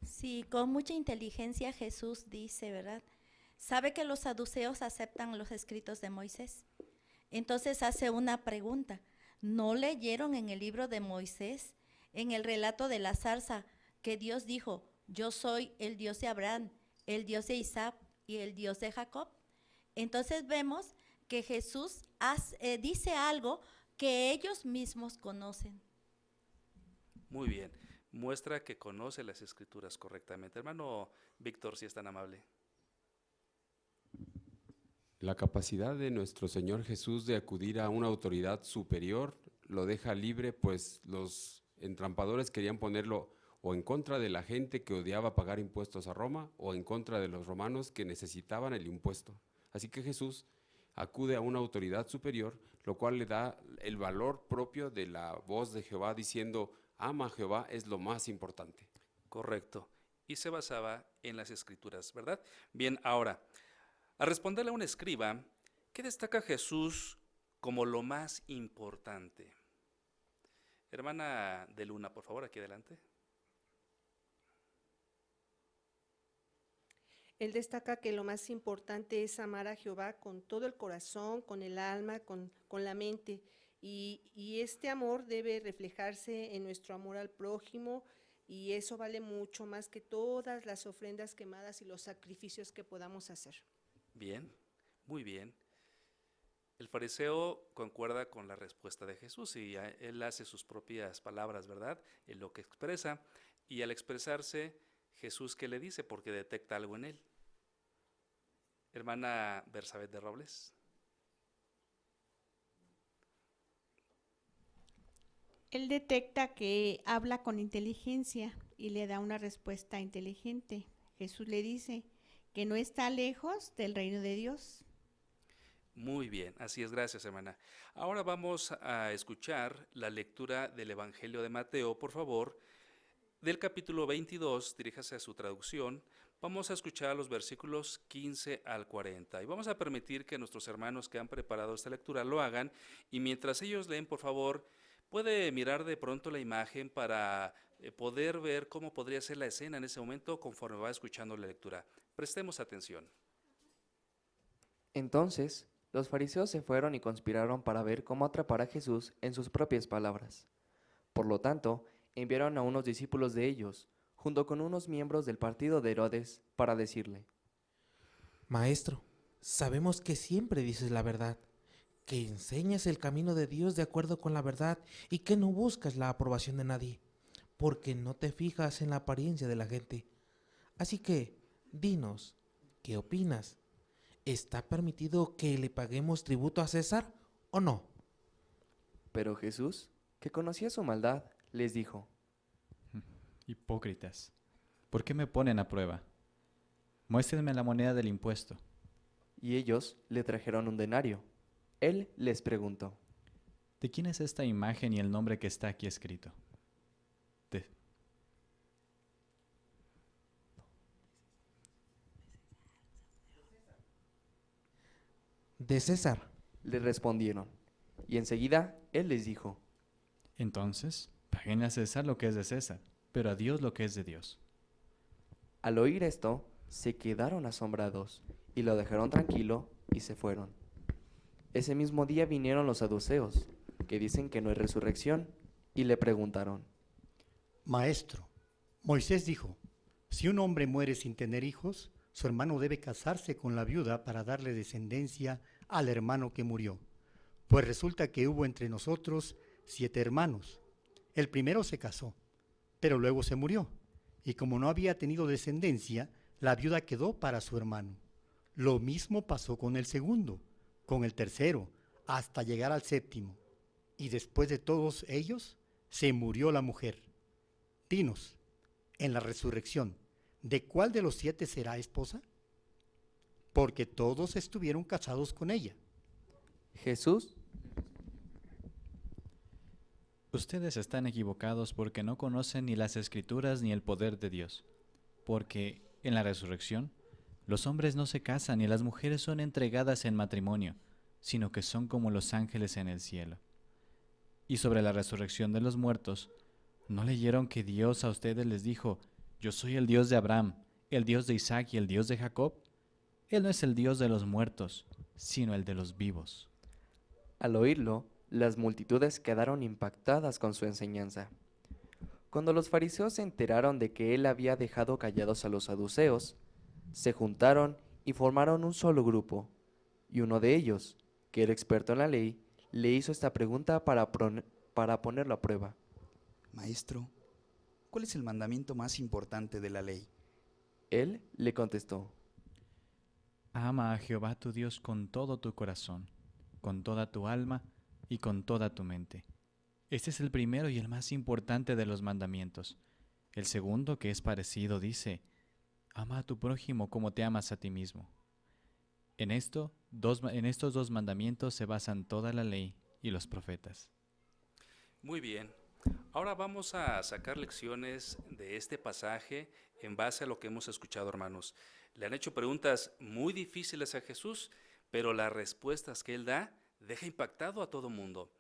Sí, con mucha inteligencia Jesús dice, ¿verdad? Sabe que los saduceos aceptan los escritos de Moisés. Entonces hace una pregunta. ¿No leyeron en el libro de Moisés, en el relato de la zarza, que Dios dijo, yo soy el Dios de Abraham, el Dios de Isaac y el Dios de Jacob? Entonces vemos que Jesús dice algo que ellos mismos conocen. Muy bien, muestra que conoce las escrituras correctamente. Hermano Víctor, si es tan amable. La capacidad de nuestro Señor Jesús de acudir a una autoridad superior lo deja libre, pues los entrampadores querían ponerlo o en contra de la gente que odiaba pagar impuestos a Roma o en contra de los romanos que necesitaban el impuesto. Así que Jesús acude a una autoridad superior, lo cual le da el valor propio de la voz de Jehová diciendo, ama a Jehová es lo más importante. Correcto. Y se basaba en las escrituras, ¿verdad? Bien, ahora, al responderle a un escriba, ¿qué destaca Jesús como lo más importante? Hermana de Luna, por favor, aquí adelante. Él destaca que lo más importante es amar a Jehová con todo el corazón, con el alma, con la mente. Y este amor debe reflejarse en nuestro amor al prójimo, y eso vale mucho más que todas las ofrendas quemadas y los sacrificios que podamos hacer. Bien, muy bien. El fariseo concuerda con la respuesta de Jesús y él hace sus propias palabras, ¿verdad? En lo que expresa, y al expresarse, Jesús, ¿qué le dice? Porque detecta algo en él. Hermana Bersabet de Robles. Él detecta que habla con inteligencia y le da una respuesta inteligente. Jesús le dice que no está lejos del reino de Dios. Muy bien, así es, gracias, hermana. Ahora vamos a escuchar la lectura del Evangelio de Mateo, por favor, del capítulo 22, diríjase a su traducción. Vamos a escuchar los versículos 15 al 40 y vamos a permitir que nuestros hermanos que han preparado esta lectura lo hagan, y mientras ellos leen, por favor, puede mirar de pronto la imagen para poder ver cómo podría ser la escena en ese momento conforme va escuchando la lectura. Prestemos atención. Entonces, los fariseos se fueron y conspiraron para ver cómo atrapar a Jesús en sus propias palabras. Por lo tanto, enviaron a unos discípulos de ellos, junto con unos miembros del partido de Herodes, para decirle: Maestro, sabemos que siempre dices la verdad, que enseñas el camino de Dios de acuerdo con la verdad y que no buscas la aprobación de nadie, porque no te fijas en la apariencia de la gente. Así que, dinos, ¿qué opinas? ¿Está permitido que le paguemos tributo a César o no? Pero Jesús, que conocía su maldad, les dijo: Hipócritas, ¿por qué me ponen a prueba? Muéstrenme la moneda del impuesto. Y ellos le trajeron un denario. Él les preguntó: ¿De quién es esta imagen y el nombre que está aquí escrito? De César, le respondieron. Y enseguida él les dijo: Entonces, paguen a César lo que es de César, pero a Dios lo que es de Dios. Al oír esto, se quedaron asombrados y lo dejaron tranquilo y se fueron. Ese mismo día vinieron los saduceos, que dicen que no hay resurrección, y le preguntaron: Maestro, Moisés dijo, si un hombre muere sin tener hijos, su hermano debe casarse con la viuda para darle descendencia al hermano que murió. Pues resulta que hubo entre nosotros 7 hermanos. El primero se casó, pero luego se murió, y como no había tenido descendencia, la viuda quedó para su hermano. Lo mismo pasó con el segundo, con el tercero, hasta llegar al 7º. Y después de todos ellos, se murió la mujer. Dinos, en la resurrección, ¿de cuál de los 7 será esposa? Porque todos estuvieron casados con ella. Jesús: Ustedes están equivocados porque no conocen ni las Escrituras ni el poder de Dios. Porque en la resurrección, los hombres no se casan ni las mujeres son entregadas en matrimonio, sino que son como los ángeles en el cielo. Y sobre la resurrección de los muertos, ¿no leyeron que Dios a ustedes les dijo: Yo soy el Dios de Abraham, el Dios de Isaac y el Dios de Jacob? Él no es el Dios de los muertos, sino el de los vivos. Al oírlo, las multitudes quedaron impactadas con su enseñanza. Cuando los fariseos se enteraron de que él había dejado callados a los saduceos, se juntaron y formaron un solo grupo, y uno de ellos, que era experto en la ley, le hizo esta pregunta para ponerlo a prueba: Maestro, ¿cuál es el mandamiento más importante de la ley? Él le contestó: Ama a Jehová tu Dios con todo tu corazón, con toda tu alma y con toda tu mente. Este es el primero y el más importante de los mandamientos. El segundo, que es parecido, dice: Ama a tu prójimo como te amas a ti mismo. En estos 2 mandamientos se basan toda la ley y los profetas. Muy bien. Ahora vamos a sacar lecciones de este pasaje en base a lo que hemos escuchado, hermanos. Le han hecho preguntas muy difíciles a Jesús, pero las respuestas que él da deja impactado a todo mundo.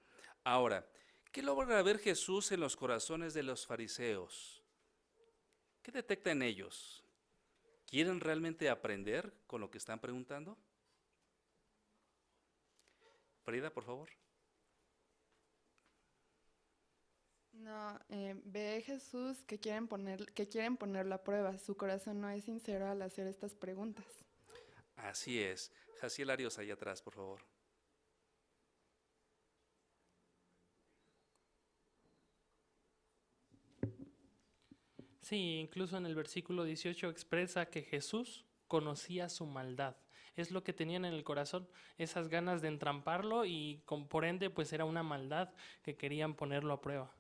Ahora, ¿qué logra ver Jesús en los corazones de los fariseos? ¿Qué detecta en ellos? ¿Quieren realmente aprender con lo que están preguntando? Frida, por favor. No, ve Jesús que quieren ponerlo a prueba. Su corazón no es sincero al hacer estas preguntas. Así es. Jaciel Arios, ahí atrás, por favor. Sí, incluso en el versículo 18 expresa que Jesús conocía su maldad. Es lo que tenían en el corazón, esas ganas de entramparlo y por ende pues era una maldad que querían ponerlo a prueba.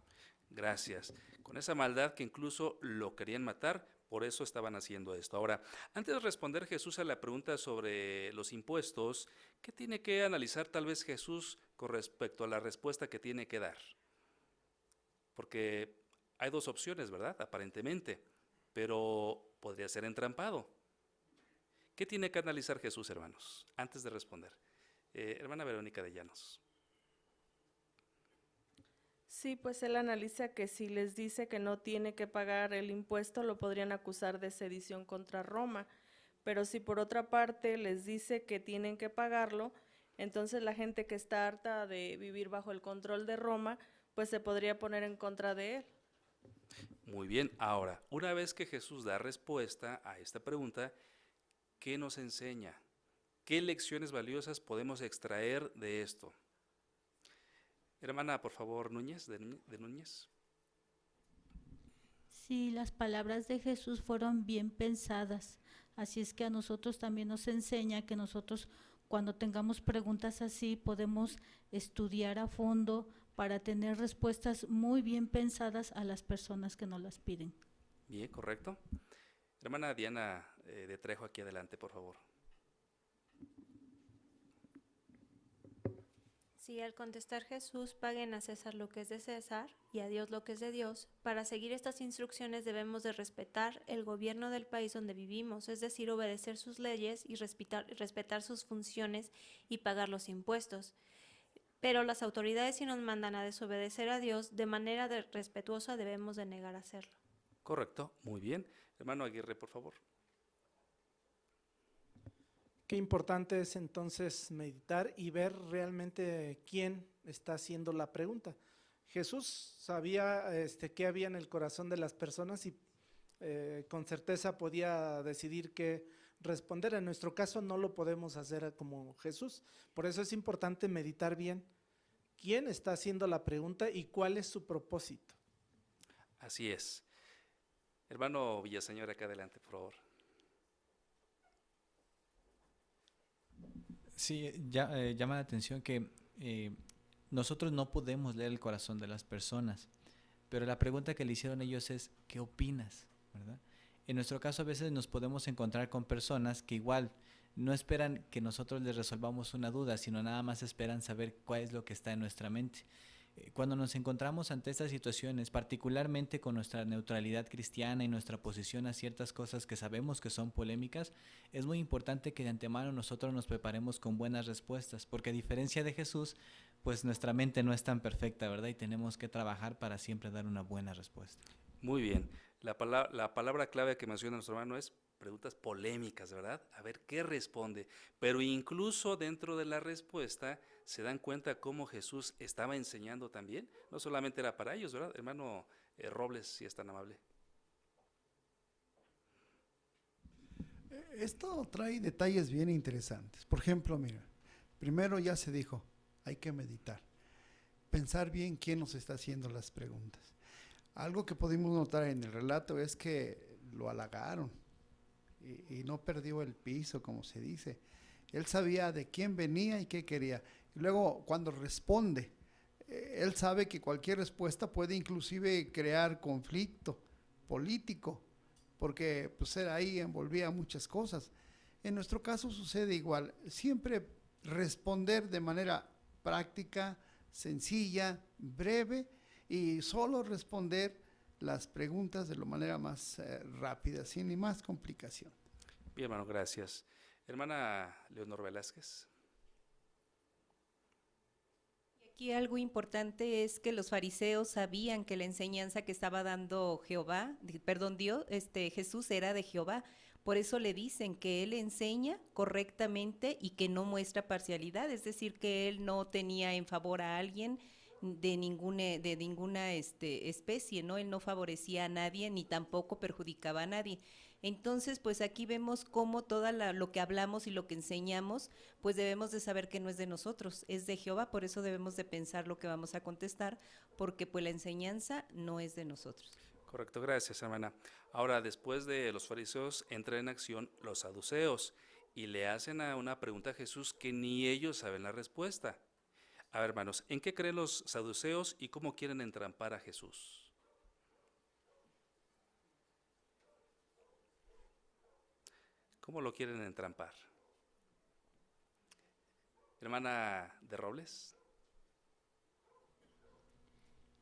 Gracias. Con esa maldad que incluso lo querían matar, por eso estaban haciendo esto. Ahora, antes de responder Jesús a la pregunta sobre los impuestos, ¿qué tiene que analizar tal vez Jesús con respecto a la respuesta que tiene que dar? Porque hay dos opciones, ¿verdad? Aparentemente, pero podría ser entrampado. ¿Qué tiene que analizar Jesús, hermanos, antes de responder? Hermana Verónica de Llanos. Sí, pues él analiza que si les dice que no tiene que pagar el impuesto, lo podrían acusar de sedición contra Roma. Pero si por otra parte les dice que tienen que pagarlo, entonces la gente que está harta de vivir bajo el control de Roma, pues se podría poner en contra de él. Muy bien, ahora, una vez que Jesús da respuesta a esta pregunta, ¿qué nos enseña? ¿Qué lecciones valiosas podemos extraer de esto? Hermana, por favor, Núñez, de Núñez. Sí, las palabras de Jesús fueron bien pensadas, así es que a nosotros también nos enseña que nosotros cuando tengamos preguntas así podemos estudiar a fondo para tener respuestas muy bien pensadas a las personas que nos las piden. Bien, correcto. Hermana Diana de Trejo, aquí adelante, por favor. Sí, al contestar Jesús, paguen a César lo que es de César y a Dios lo que es de Dios. Para seguir estas instrucciones debemos de respetar el gobierno del país donde vivimos, es decir, obedecer sus leyes y respetar sus funciones y pagar los impuestos. Pero las autoridades, si nos mandan a desobedecer a Dios, de manera respetuosa debemos de negar a hacerlo. Correcto, muy bien. Hermano Aguirre, por favor. Qué importante es entonces meditar y ver realmente quién está haciendo la pregunta. Jesús sabía qué había en el corazón de las personas y con certeza podía decidir qué responder. En nuestro caso no lo podemos hacer como Jesús. Por eso es importante meditar bien quién está haciendo la pregunta y cuál es su propósito. Así es. Hermano Villaseñor, acá adelante, por favor. Sí, llama la atención que nosotros no podemos leer el corazón de las personas, pero la pregunta que le hicieron ellos es, ¿qué opinas? ¿Verdad? En nuestro caso a veces nos podemos encontrar con personas que igual no esperan que nosotros les resolvamos una duda, sino nada más esperan saber cuál es lo que está en nuestra mente. Cuando nos encontramos ante estas situaciones, particularmente con nuestra neutralidad cristiana y nuestra posición a ciertas cosas que sabemos que son polémicas, es muy importante que de antemano nosotros nos preparemos con buenas respuestas, porque a diferencia de Jesús, pues nuestra mente no es tan perfecta, ¿verdad? Y tenemos que trabajar para siempre dar una buena respuesta. Muy bien. La palabra clave que menciona nuestro hermano es preguntas polémicas, ¿verdad? A ver qué responde. Pero incluso dentro de la respuesta se dan cuenta cómo Jesús estaba enseñando también. No solamente era para ellos, ¿verdad? Hermano Robles, si es tan amable. Esto trae detalles bien interesantes. Por ejemplo, mira, primero ya se dijo, hay que meditar, pensar bien quién nos está haciendo las preguntas. Algo que pudimos notar en el relato es que lo halagaron y no perdió el piso, como se dice. Él sabía de quién venía y qué quería. Y luego, cuando responde, él sabe que cualquier respuesta puede inclusive crear conflicto político, porque pues ahí envolvía muchas cosas. En nuestro caso sucede igual. Siempre responder de manera práctica, sencilla, breve, y solo responder las preguntas de la manera más rápida, sin ni más complicación. Bien, hermano, gracias. Hermana Leonor Velázquez. Aquí algo importante es que los fariseos sabían que la enseñanza que estaba dando Jesús era de Jehová, Por eso le dicen que él enseña correctamente y que no muestra parcialidad, es decir, que él no tenía en favor a alguien de ninguna especie, ¿no? Él no favorecía a nadie ni tampoco perjudicaba a nadie. Entonces, pues aquí vemos cómo lo que hablamos y lo que enseñamos, pues debemos de saber que no es de nosotros, es de Jehová, por eso debemos de pensar lo que vamos a contestar, porque pues la enseñanza no es de nosotros. Correcto, gracias, hermana. Ahora, después de los fariseos, entran en acción los saduceos y le hacen una pregunta a Jesús que ni ellos saben la respuesta. A ver, hermanos, ¿en qué creen los saduceos y cómo quieren entrampar a Jesús? ¿Cómo lo quieren entrampar? Hermana de Robles.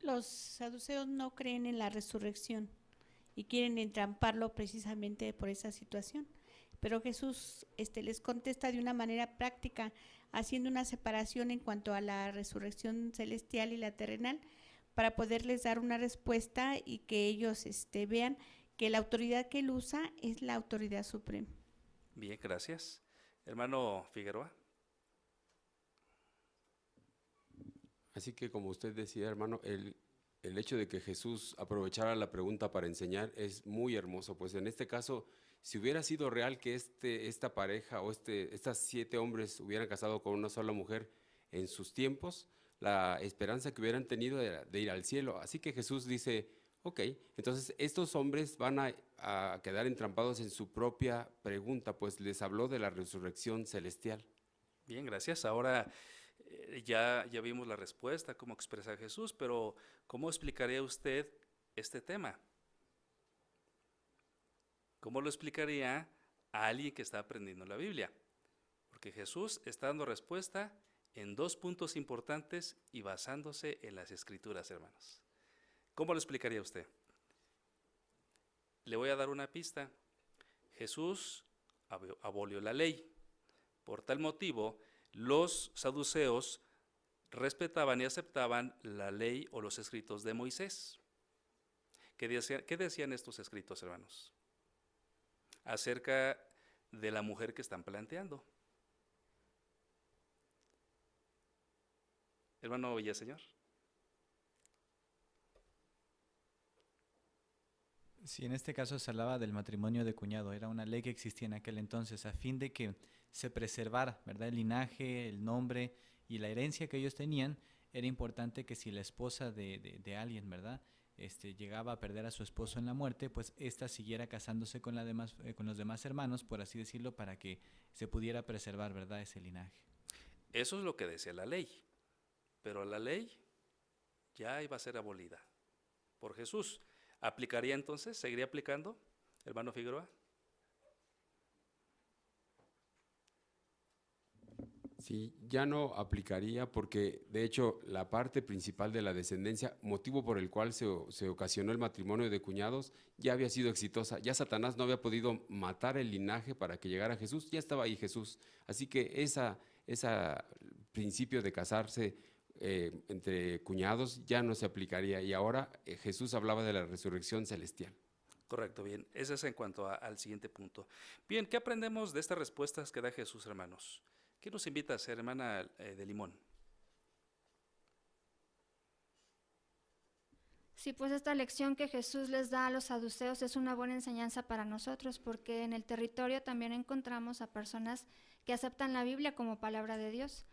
Los saduceos no creen en la resurrección y quieren entramparlo precisamente por esa situación. Pero Jesús les contesta de una manera práctica, haciendo una separación en cuanto a la resurrección celestial y la terrenal, para poderles dar una respuesta y que ellos vean que la autoridad que él usa es la autoridad suprema. Bien, gracias. Hermano Figueroa. Así que como usted decía, hermano, el hecho de que Jesús aprovechara la pregunta para enseñar es muy hermoso, pues en este caso, si hubiera sido real que esta pareja o estas 7 hombres hubieran casado con una sola mujer en sus tiempos, la esperanza que hubieran tenido era de ir al cielo. Así que Jesús dice, ok, entonces estos hombres van a quedar entrampados en su propia pregunta, pues les habló de la resurrección celestial. Bien, gracias. Ahora ya vimos la respuesta, cómo expresa Jesús, pero ¿cómo explicaría usted este tema? ¿Cómo lo explicaría a alguien que está aprendiendo la Biblia? Porque Jesús está dando respuesta en 2 puntos importantes y basándose en las Escrituras, hermanos. ¿Cómo lo explicaría usted? Le voy a dar una pista. Jesús abolió la ley. Por tal motivo, los saduceos respetaban y aceptaban la ley o los escritos de Moisés. ¿Qué decían estos escritos, hermanos? Acerca de la mujer que están planteando. Hermano Villaseñor. Sí, en este caso se hablaba del matrimonio de cuñado, era una ley que existía en aquel entonces a fin de que se preservara, ¿verdad? El linaje, el nombre y la herencia que ellos tenían. Era importante que si la esposa de alguien, ¿verdad? Llegaba a perder a su esposo en la muerte, pues ésta siguiera casándose con los demás hermanos, por así decirlo, para que se pudiera preservar, ¿verdad? Ese linaje. Eso es lo que decía la ley, pero la ley ya iba a ser abolida por Jesús. ¿Aplicaría entonces? ¿Seguiría aplicando, hermano Figueroa? Sí, ya no aplicaría porque de hecho la parte principal de la descendencia, motivo por el cual se ocasionó el matrimonio de cuñados, ya había sido exitosa. Ya Satanás no había podido matar el linaje para que llegara Jesús, ya estaba ahí Jesús. Así que ese principio de casarse entre cuñados ya no se aplicaría y ahora Jesús hablaba de la resurrección celestial. Correcto, bien. Ese es en cuanto al siguiente punto. Bien, ¿qué aprendemos de estas respuestas que da Jesús, hermanos? ¿Qué nos invita a hacer, hermana de Limón? Sí, pues esta lección que Jesús les da a los saduceos es una buena enseñanza para nosotros, porque en el territorio también encontramos a personas que aceptan la Biblia como palabra de Dios.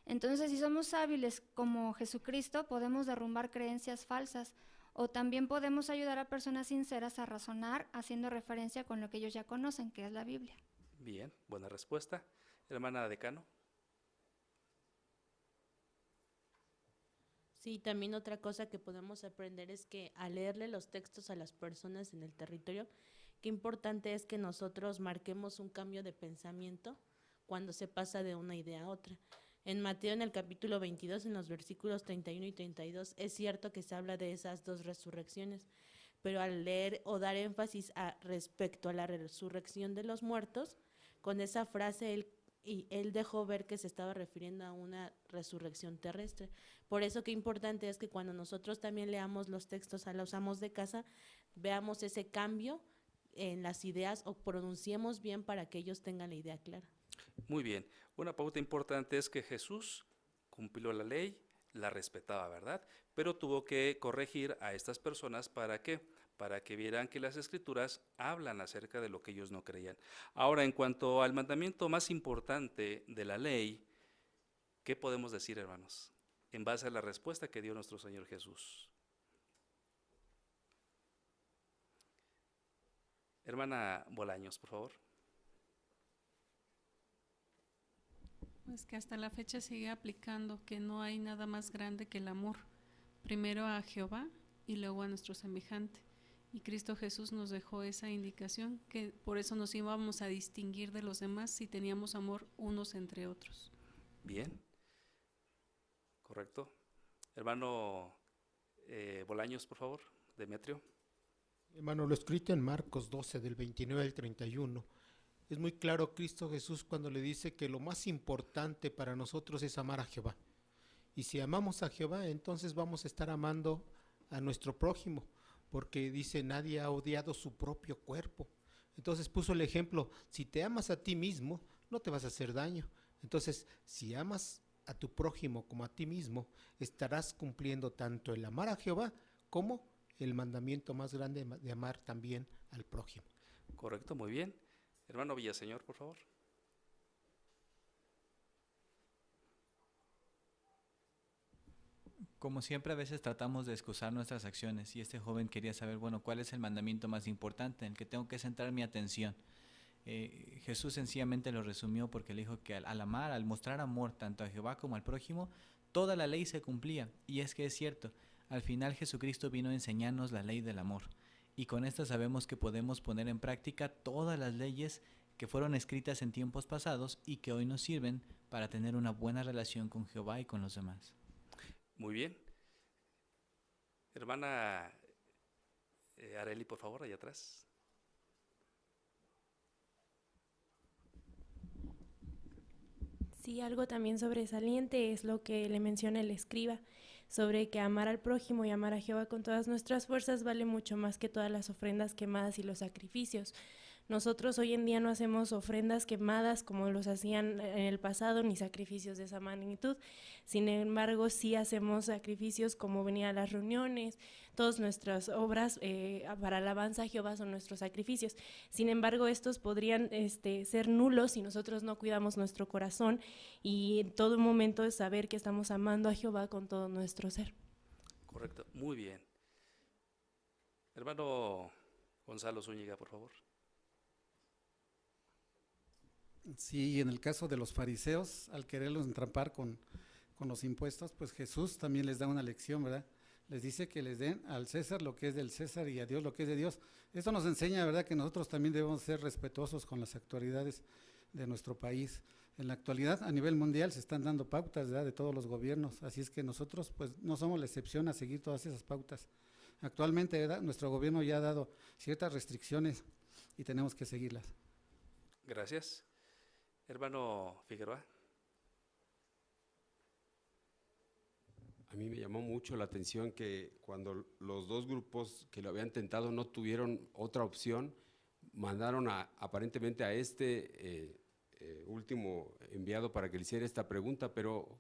Entonces, si somos hábiles como Jesucristo, podemos derrumbar creencias falsas, o también podemos ayudar a personas sinceras a razonar haciendo referencia con lo que ellos ya conocen, que es la Biblia. Bien, buena respuesta. Hermana Decano. Sí, también otra cosa que podemos aprender es que al leerle los textos a las personas en el territorio, qué importante es que nosotros marquemos un cambio de pensamiento cuando se pasa de una idea a otra. En Mateo, en el capítulo 22, en los versículos 31 y 32, es cierto que se habla de esas 2 resurrecciones, pero al leer o dar énfasis respecto a la resurrección de los muertos, con esa frase él dejó ver que se estaba refiriendo a una resurrección terrestre. Por eso qué importante es que cuando nosotros también leamos los textos a los amos de casa, veamos ese cambio en las ideas o pronunciemos bien para que ellos tengan la idea clara. Muy bien. Una pauta importante es que Jesús cumplió la ley, la respetaba, ¿verdad? Pero tuvo que corregir a estas personas ¿para qué? Para que vieran que las Escrituras hablan acerca de lo que ellos no creían. Ahora, en cuanto al mandamiento más importante de la ley, ¿qué podemos decir, hermanos? En base a la respuesta que dio nuestro Señor Jesús. Hermana Bolaños, por favor. Pues que hasta la fecha sigue aplicando que no hay nada más grande que el amor, primero a Jehová y luego a nuestro semejante. Y Cristo Jesús nos dejó esa indicación, que por eso nos íbamos a distinguir de los demás si teníamos amor unos entre otros. Bien. Correcto. Hermano Bolaños, por favor, Demetrio. Hermano, lo escrito en Marcos 12, del 29 al 31, es muy claro Cristo Jesús cuando le dice que lo más importante para nosotros es amar a Jehová. Y si amamos a Jehová, entonces vamos a estar amando a nuestro prójimo, porque dice, nadie ha odiado su propio cuerpo. Entonces puso el ejemplo, si te amas a ti mismo, no te vas a hacer daño. Entonces, si amas a tu prójimo como a ti mismo, estarás cumpliendo tanto el amar a Jehová como el mandamiento más grande de amar también al prójimo. Correcto, muy bien. Hermano Villaseñor, por favor. Como siempre, a veces tratamos de excusar nuestras acciones y este joven quería saber, bueno, ¿cuál es el mandamiento más importante en el que tengo que centrar mi atención? Jesús sencillamente lo resumió porque le dijo que al amar, al mostrar amor tanto a Jehová como al prójimo, toda la ley se cumplía. Y es que es cierto, al final Jesucristo vino a enseñarnos la ley del amor. Y con esta sabemos que podemos poner en práctica todas las leyes que fueron escritas en tiempos pasados y que hoy nos sirven para tener una buena relación con Jehová y con los demás. Muy bien. Hermana Areli, por favor, allá atrás. Sí, algo también sobresaliente es lo que le menciona el escriba, sobre que amar al prójimo y amar a Jehová con todas nuestras fuerzas vale mucho más que todas las ofrendas quemadas y los sacrificios. Nosotros hoy en día no hacemos ofrendas quemadas como los hacían en el pasado, ni sacrificios de esa magnitud. Sin embargo, sí hacemos sacrificios como venir a las reuniones, todas nuestras obras para alabanza a Jehová son nuestros sacrificios. Sin embargo, estos podrían ser nulos si nosotros no cuidamos nuestro corazón y en todo momento saber que estamos amando a Jehová con todo nuestro ser. Correcto, muy bien. Hermano Gonzalo Zúñiga, por favor. Sí, en el caso de los fariseos, al quererlos entrampar con los impuestos, pues Jesús también les da una lección, ¿verdad? Les dice que les den al César lo que es del César y a Dios lo que es de Dios. Esto nos enseña, ¿verdad?, que nosotros también debemos ser respetuosos con las autoridades de nuestro país. En la actualidad, a nivel mundial, se están dando pautas, ¿verdad?, de todos los gobiernos, así es que nosotros pues no somos la excepción a seguir todas esas pautas. Actualmente, ¿verdad?, nuestro gobierno ya ha dado ciertas restricciones y tenemos que seguirlas. Gracias. Hermano Figueroa. A mí me llamó mucho la atención que cuando los dos grupos que lo habían tentado no tuvieron otra opción, mandaron aparentemente a este último enviado para que le hiciera esta pregunta, pero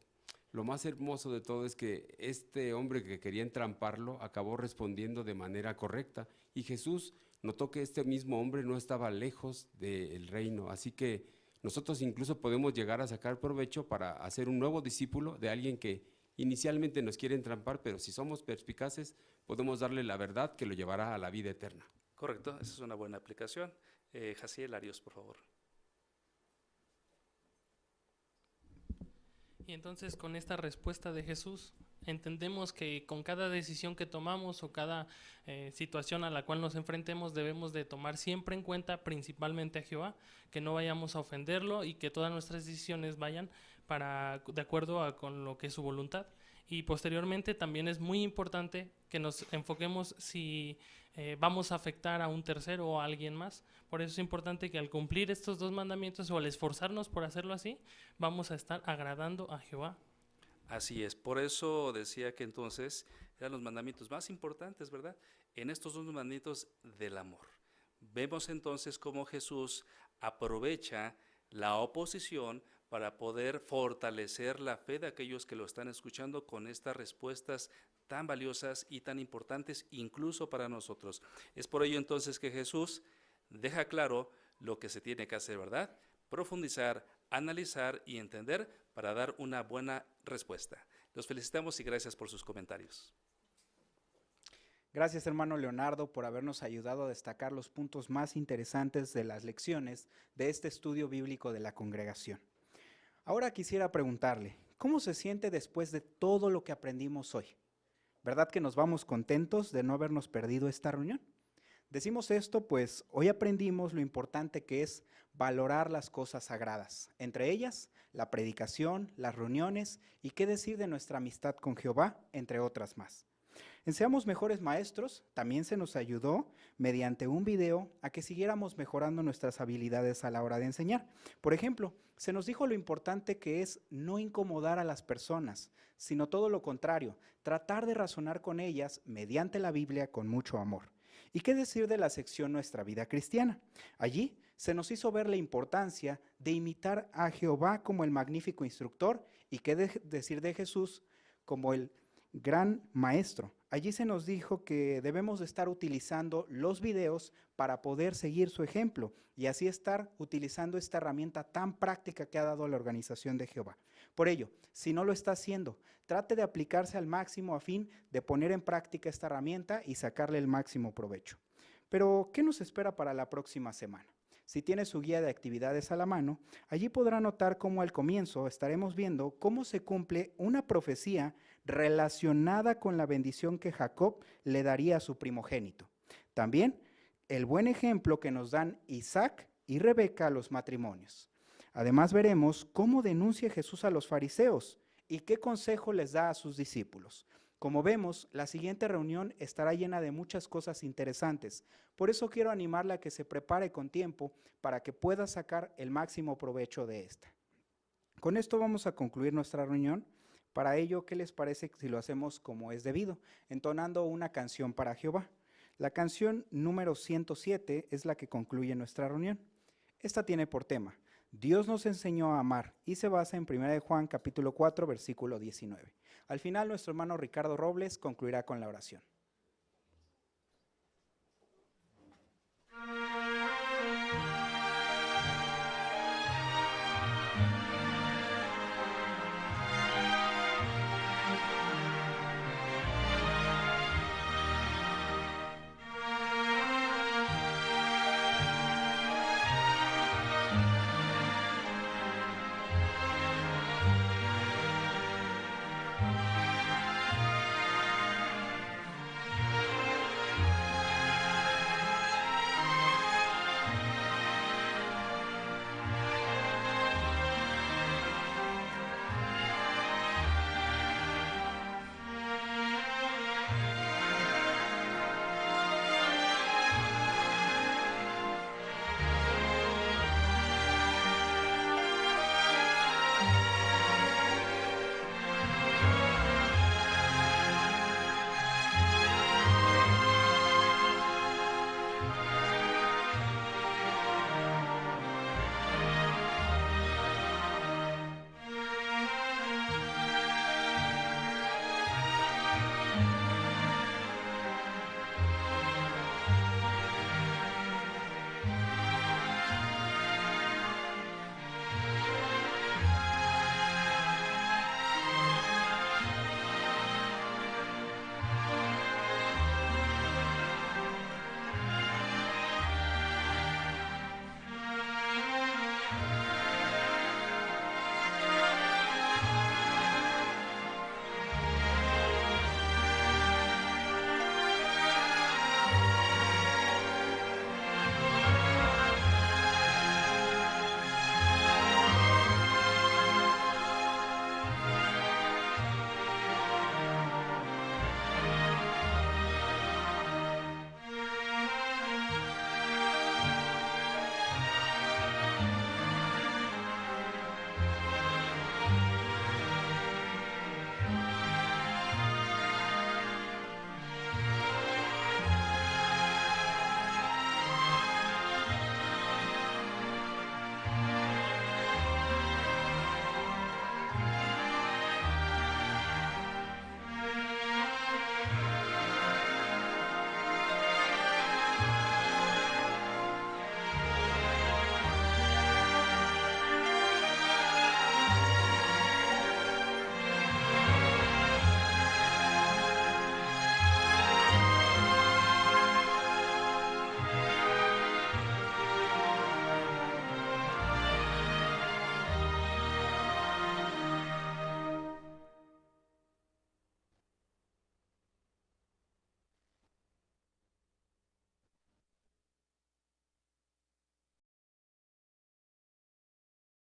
lo más hermoso de todo es que este hombre que quería entramparlo acabó respondiendo de manera correcta y Jesús notó que este mismo hombre no estaba lejos del reino, así que nosotros incluso podemos llegar a sacar provecho para hacer un nuevo discípulo de alguien que inicialmente nos quiere entrampar, pero si somos perspicaces podemos darle la verdad que lo llevará a la vida eterna. Correcto, esa es una buena aplicación. Jaciel Arios, por favor. Y entonces con esta respuesta de Jesús entendemos que con cada decisión que tomamos o cada situación a la cual nos enfrentemos debemos de tomar siempre en cuenta principalmente a Jehová, que no vayamos a ofenderlo y que todas nuestras decisiones vayan de acuerdo con lo que es su voluntad. Y posteriormente también es muy importante que nos enfoquemos si vamos a afectar a un tercero o a alguien más. Por eso es importante que al cumplir estos dos mandamientos o al esforzarnos por hacerlo así, vamos a estar agradando a Jehová. Así es, por eso decía que entonces eran los mandamientos más importantes, ¿verdad? En estos dos mandamientos del amor. Vemos entonces cómo Jesús aprovecha la oposición para poder fortalecer la fe de aquellos que lo están escuchando con estas respuestas tan valiosas y tan importantes incluso para nosotros. Es por ello entonces que Jesús deja claro lo que se tiene que hacer, ¿verdad? Profundizar, analizar y entender para dar una buena respuesta. Los felicitamos y gracias por sus comentarios. Gracias, hermano Leonardo, por habernos ayudado a destacar los puntos más interesantes de las lecciones de este estudio bíblico de la congregación. Ahora quisiera preguntarle, ¿cómo se siente después de todo lo que aprendimos hoy? ¿Verdad que nos vamos contentos de no habernos perdido esta reunión? Decimos esto pues hoy aprendimos lo importante que es valorar las cosas sagradas, entre ellas la predicación, las reuniones y qué decir de nuestra amistad con Jehová, entre otras más. En Seamos Mejores Maestros también se nos ayudó mediante un video a que siguiéramos mejorando nuestras habilidades a la hora de enseñar. Por ejemplo, se nos dijo lo importante que es no incomodar a las personas, sino todo lo contrario, tratar de razonar con ellas mediante la Biblia con mucho amor. ¿Y qué decir de la sección Nuestra Vida Cristiana? Allí se nos hizo ver la importancia de imitar a Jehová como el magnífico instructor y qué decir de Jesús como el gran maestro. Allí se nos dijo que debemos de estar utilizando los videos para poder seguir su ejemplo y así estar utilizando esta herramienta tan práctica que ha dado la organización de Jehová. Por ello, si no lo está haciendo, trate de aplicarse al máximo a fin de poner en práctica esta herramienta y sacarle el máximo provecho. Pero, ¿qué nos espera para la próxima semana? Si tiene su guía de actividades a la mano, allí podrá notar cómo al comienzo estaremos viendo cómo se cumple una profecía relacionada con la bendición que Jacob le daría a su primogénito. También el buen ejemplo que nos dan Isaac y Rebeca a los matrimonios. Además veremos cómo denuncia Jesús a los fariseos y qué consejo les da a sus discípulos. Como vemos, la siguiente reunión estará llena de muchas cosas interesantes. Por eso quiero animarla a que se prepare con tiempo para que pueda sacar el máximo provecho de esta. Con esto vamos a concluir nuestra reunión. Para ello, ¿qué les parece si lo hacemos como es debido? Entonando una canción para Jehová. La canción número 107 es la que concluye nuestra reunión. Esta tiene por tema: Dios nos enseñó a amar, y se basa en 1 Juan capítulo 4, versículo 19. Al final, nuestro hermano Ricardo Robles concluirá con la oración.